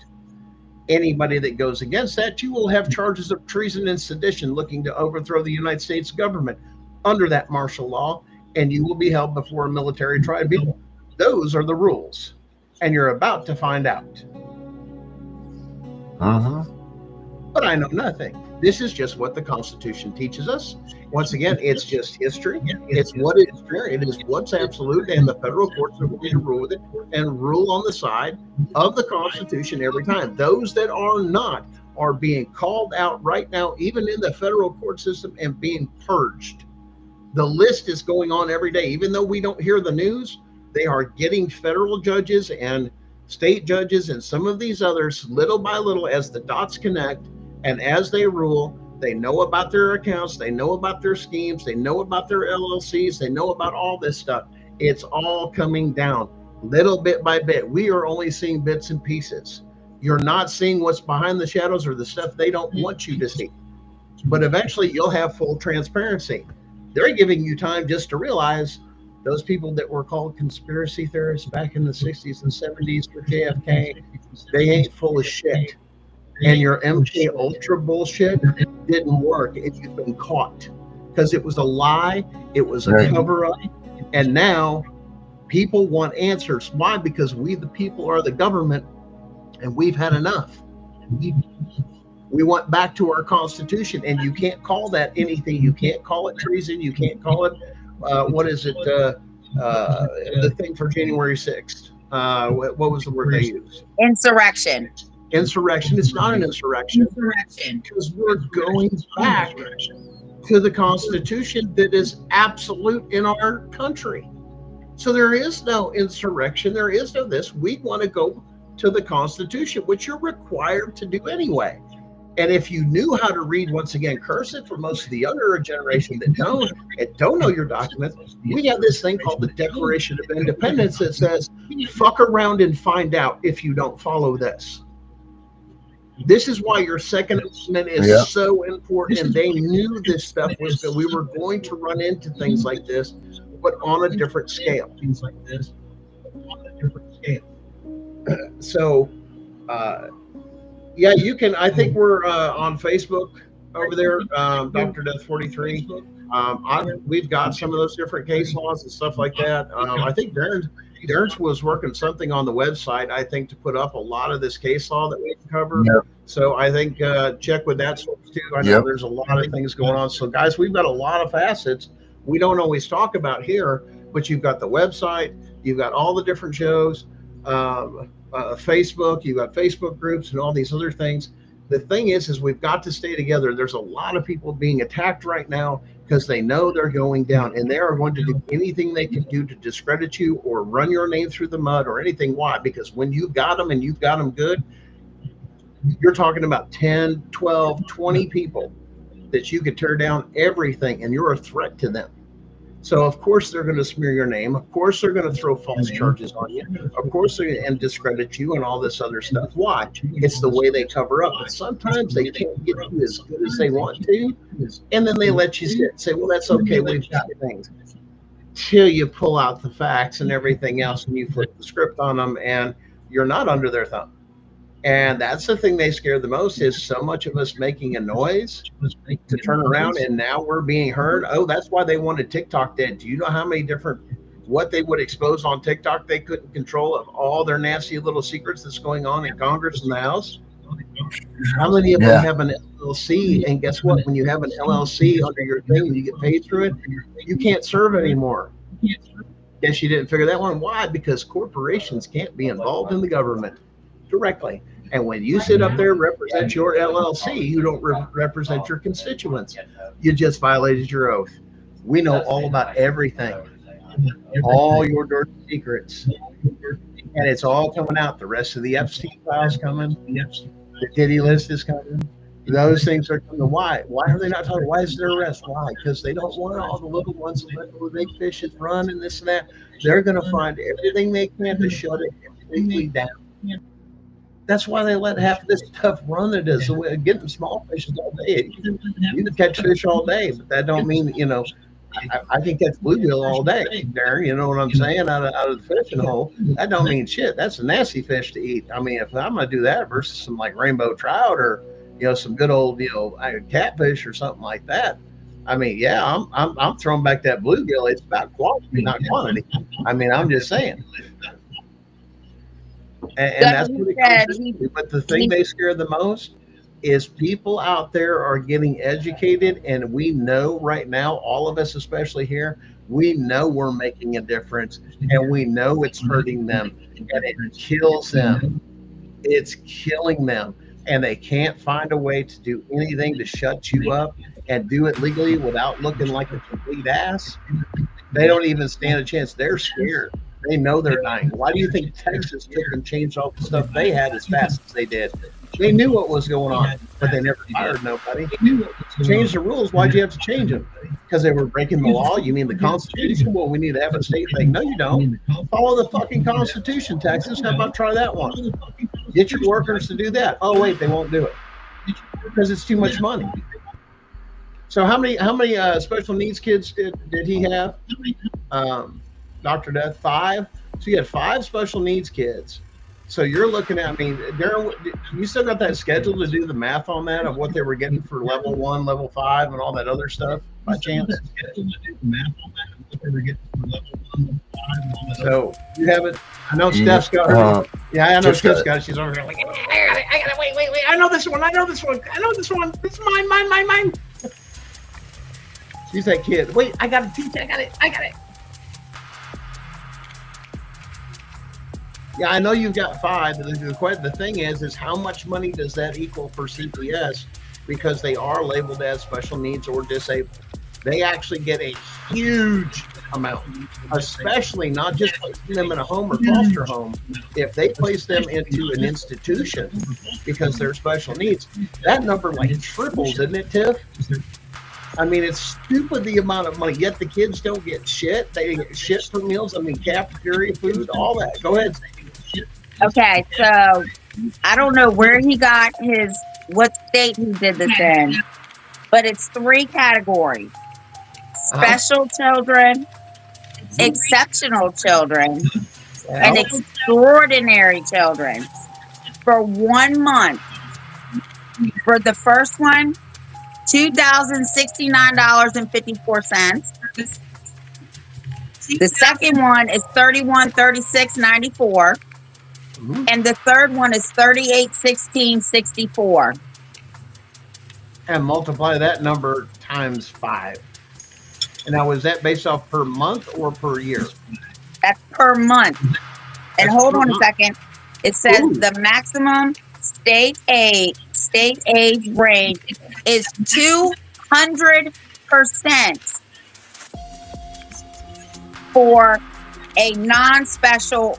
Speaker 7: Anybody that goes against that, you will have charges of treason and sedition, looking to overthrow the United States government under that martial law, and you will be held before a military tribunal. Those are the rules, and you're about to find out. But I know nothing. This is just what the Constitution teaches us. Once again, it's just history. It's what it is what's absolute, and the federal courts are going to rule with it and rule on the side of the Constitution every time. Those that are not are being called out right now, even in the federal court system, and being purged. The list is going on every day. Even though we don't hear the news, they are getting federal judges and state judges and some of these others little by little as the dots connect. And as they rule, they know about their accounts, they know about their schemes, they know about their LLCs, they know about all this stuff. It's all coming down little bit by bit. We are only seeing bits and pieces. You're not seeing what's behind the shadows or the stuff they don't want you to see. But eventually you'll have full transparency. They're giving you time just to realize those people that were called conspiracy theorists back in the 60s and 70s for JFK, they ain't full of shit. And your MK Ultra bullshit didn't work if you've been caught, because it was a lie, it was a cover-up, and now people want answers. Why? Because we the people are the government, and we've had enough. We went back to our Constitution, and you can't call that anything. You can't call it treason. You can't call it the thing for January 6th. What was the word they used?
Speaker 5: Insurrection.
Speaker 7: Insurrection. It's not an insurrection, because we're going back to the Constitution that is absolute in our country. So there is no insurrection. There is no this. We want to go to the Constitution, which you're required to do anyway. And if you knew how to read, once again, cursive, for most of the younger generation that don't know your documents, we have this thing called the Declaration of Independence that says, fuck around and find out if you don't follow this. This is why your Second Amendment is so important, and they knew this stuff was that we were going to run into things like this, but on a different scale. So, yeah, you can. I think we're on Facebook over there, Dr. Death 43. We've got some of those different case laws and stuff like that. I think Darren's was working something on the website, I think, to put up a lot of this case law that we can cover. So I think check with that source too. I know there's a lot of things going on. So guys, we've got a lot of facets we don't always talk about here, but you've got the website, you've got all the different shows. Facebook, you've got Facebook groups and all these other things. The thing is we've got to stay together. There's a lot of people being attacked right now because they know they're going down, and they are going to do anything they can do to discredit you or run your name through the mud or anything. Why? Because when you've got them and you've got them good, you're talking about 10, 12, 20 people that you could tear down everything, and you're a threat to them. So of course they're going to smear your name. Of course they're going to throw false charges on you. Of course they're going to discredit you and all this other stuff. Why? It's the way they cover up. But sometimes they can't get you as good as they want to, and then they let you sit. Say, well, that's okay. We've got things. Till you pull out the facts and everything else, and you flip the script on them, and you're not under their thumb. And that's the thing they scare the most, is so much of us making a noise to turn around, and now we're being heard. Oh, that's why they wanted TikTok dead. Do you know how many different, what they would expose on TikTok they couldn't control, of all their nasty little secrets that's going on in Congress and the House? How many of them have an LLC? And guess what? When you have an LLC under your thing and you get paid through it, you can't serve anymore. Guess you didn't figure that one. Why? Because corporations can't be involved in the government directly. And when you sit up there and represent your LLC, you don't represent your constituents. You just violated your oath. We know all about everything, all your dirty secrets. And it's all coming out. The rest of the Epstein files coming. The Diddy list is coming. Those things are coming. Why? Why are they not talking? Why is there arrest? Why? Because they don't want all the little ones to let the big fishes run and this and that. They're going to find everything they can to shut it completely down. That's why they let half of this stuff run. That is getting small fishes all day. You can catch fish all day, but that don't mean, you know, I can catch bluegill all day, Darren. You know what I'm saying? Out of the fishing hole. That don't mean shit. That's a nasty fish to eat. I mean, if I'm gonna do that versus some like rainbow trout or, you know, some good old, you know, catfish or something like that. I mean, yeah, I'm throwing back that bluegill. It's about quality, not quantity. I mean, I'm just saying. And that's what it comes to. But the thing they scare the most is people out there are getting educated, and we know right now, all of us, especially here, we know we're making a difference, and we know it's hurting them, and it kills them. It's killing them, and they can't find a way to do anything to shut you up and do it legally without looking like a complete ass. They don't even stand a chance. They're scared. They know they're dying. Why do you think Texas took and changed all the stuff they had as fast as they did? They knew what was going on, but they never fired nobody. Change the rules. Why'd you have to change them? Because they were breaking the law? You mean the Constitution? Well, we need to have a state thing. No, you don't. Follow the fucking Constitution, Texas. How about try that one? Get your workers to do that. Oh, wait, they won't do it because it's too much money. So how many special needs kids did he have? Dr. Death, 5. So you had 5 special needs kids. So you're looking at, I mean, Darren, you still got that schedule to do the math on that of what they were getting for level 1, level 5, and all that other stuff by chance? So you have it. I know Steph's got her. Yeah, I know Steph's got it. She's over there like, I got it. Wait. I know this one. This is mine. She's that kid. Wait, I got it. Teach. I got it. Yeah, I know you've got 5. The thing is how much money does that equal for CPS? Because they are labeled as special needs or disabled. They actually get a huge amount, especially not just placing them in a home or foster home. If they place them into an institution because they're special needs, that number like triples, isn't it, Tiff? I mean, it's stupid the amount of money, yet the kids don't get shit. They get shit for meals. I mean, cafeteria food, all that. Go ahead.
Speaker 5: Okay, so I don't know where he got what state he did this in, but it's 3 categories: special children, exceptional children, and extraordinary children. For 1 month, for the first one, $2,069.54. The second one is $3136.94, and the third one is $3816.64.
Speaker 7: And multiply that number times 5. And now, was that based off per month or per year?
Speaker 5: That's per month. And hold on a second. It says the maximum state age range is 200% for a non-special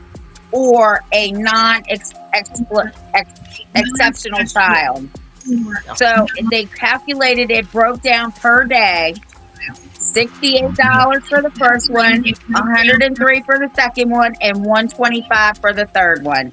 Speaker 5: or a non-exceptional child. So they calculated it, broke down per day. $68 for the first one, $103 for the second one, and $125 for the third one.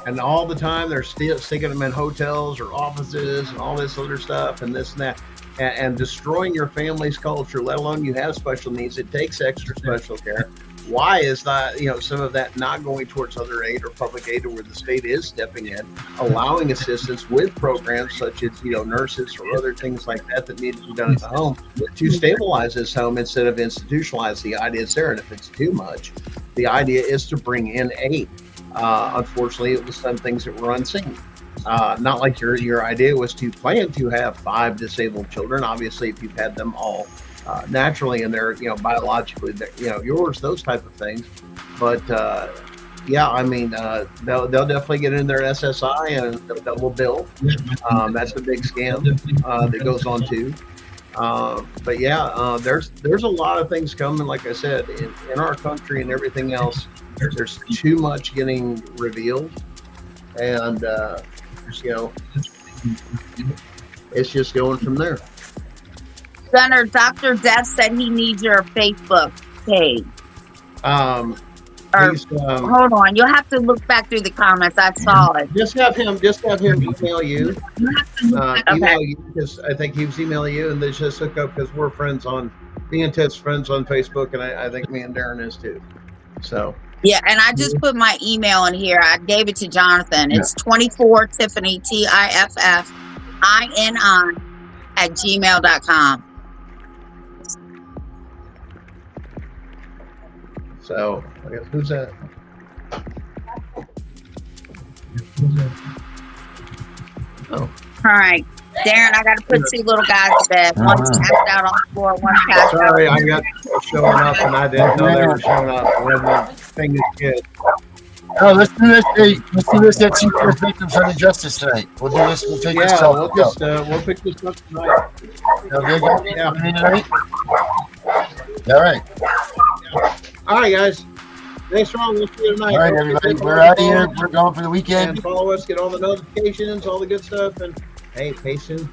Speaker 7: And all the time they're still sticking them in hotels or offices and all this other stuff and this and that, and destroying your family's culture, let alone you have special needs. It takes extra special care. Why is that, some of that not going towards other aid or public aid, or where the state is stepping in, allowing assistance with programs such as, nurses or other things like that need to be done at the home to stabilize this home instead of institutionalize? The idea is there, and if it's too much, the idea is to bring in aid. Unfortunately, it was some things that were unseen. Not like your idea was to plan to have 5 disabled children. Obviously, if you've had them all naturally and they're biologically yours, those type of things. But they'll definitely get in their SSI and they'll double bill. That's a big scam that goes on too. There's a lot of things coming. Like I said, in our country and everything else, there's too much getting revealed, and it's just going from there.
Speaker 5: Gunner, Dr. Death said he needs your Facebook page.
Speaker 7: Hold
Speaker 5: on, you'll have to look back through the comments. I saw it.
Speaker 7: Just have him email you. Email you, because I think he was emailing you, and they just hook up because we're friends me and Tiff's friends on Facebook, and I think me and Darren is too. So.
Speaker 5: Yeah, and I just put my email in here. I gave it to Jonathan. It's 24 Tiffany, TIFFINI @gmail.com.
Speaker 7: So, I guess, who's that? Oh.
Speaker 5: All right. Darren, I got to put 2 little guys to bed. One's passed out on the floor, one's passed out.
Speaker 7: Sorry, I got showing up and I didn't know they were showing up. Everything is good.
Speaker 4: Oh, let's do this. Hey, let's do this at CPS Victims Under Justice tonight. We'll do this. We'll take this talk.
Speaker 7: We'll pick this up tonight.
Speaker 4: Yeah. All right.
Speaker 7: All right, guys. Thanks for all. We'll see you tonight.
Speaker 4: All right, everybody. We're out of here. We're going for the weekend.
Speaker 7: And follow us, get all the notifications, all the good stuff, and hey, pay attention.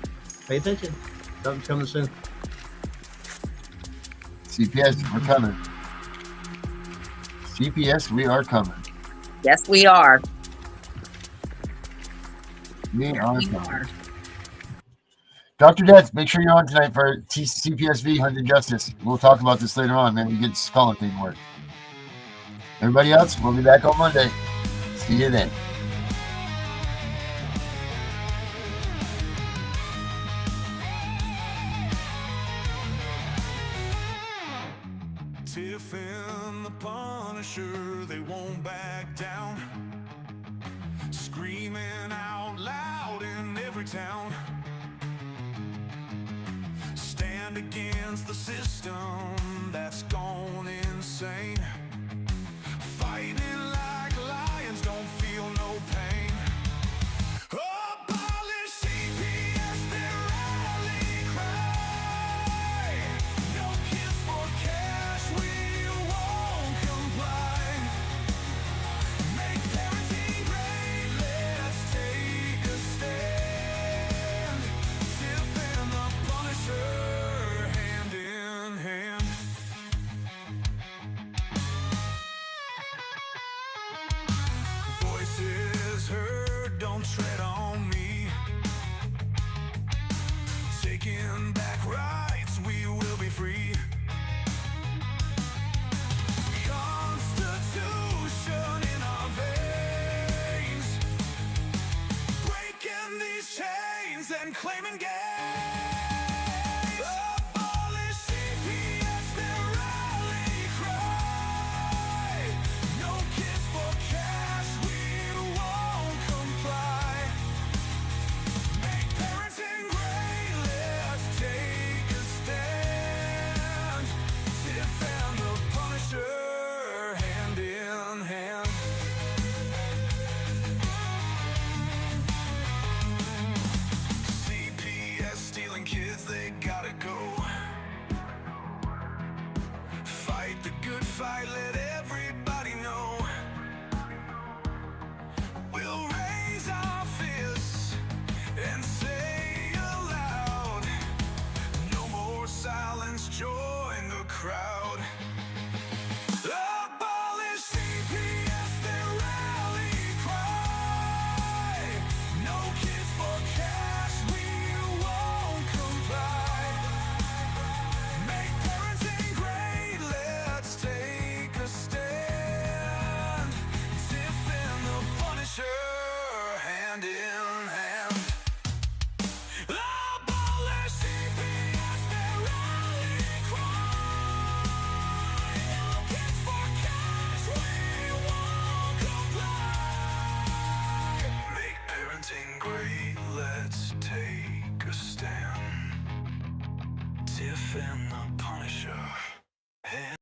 Speaker 7: Something's coming soon.
Speaker 4: CPS, we're coming. CPS, we are coming.
Speaker 5: Yes, we are.
Speaker 4: We are coming. Dr. Death, make sure you're on tonight for CPSV 100 Justice. We'll talk about this later on, man. You get this calling thing work. Everybody else, we'll be back on Monday. See you then.
Speaker 3: Tiff and the Punisher, they won't back down, screaming out loud in every town. Stand against the system that's gone insane, fighting like lions, don't feel no pain. Abolish CPS, their rally cry. No kids for cash, we won't comply. Make parenting great, let's take a stand. Tiff and the Punisher, hand in hand. Voices heard, don't tread on me. Taking back rights, we will be free. Constitution in our veins, breaking these chains and claiming gains. Abolish CPS, their rally cry. No kids for cash, we won't comply. Make parenting great, let's take a stand. Tiff and the Punisher. fight, let everybody know. We'll raise our fists and say aloud, no more silence, join the crowd. Abolish CPS, their rally cry. No kids for cash, we won't comply. Make parenting great, let's take a stand. Tiff and the Punisher, hand in hand. Abolish CPS, their rally cry. No kids for cash, we won't comply. Make parenting great, let's take a stand. Tiff and the Punisher, hand.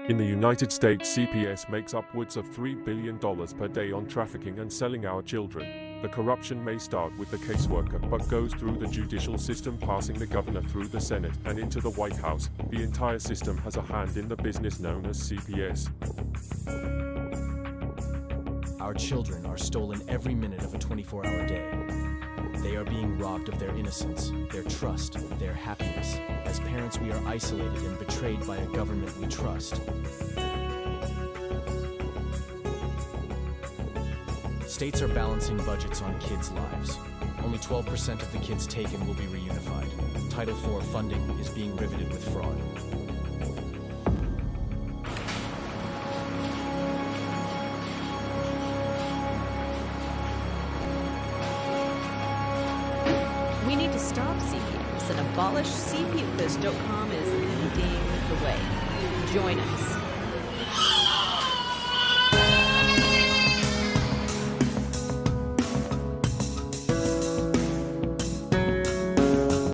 Speaker 10: In the United States, CPS makes upwards of $3 billion per day on trafficking and selling our children. The corruption may start with the caseworker, but goes through the judicial system, passing the governor through the Senate and into the White House. The entire system has a hand in the business known as CPS.
Speaker 11: Our children are stolen every minute of a 24-hour day. They are being robbed of their innocence, their trust, their happiness. As parents, we are isolated and betrayed by a government we trust. States are balancing budgets on kids' lives. Only 12% of the kids taken will be reunified. Title IV funding is being riveted with fraud.
Speaker 12: We need to stop CPS and abolish CPUcas.com is leading the way. Join us.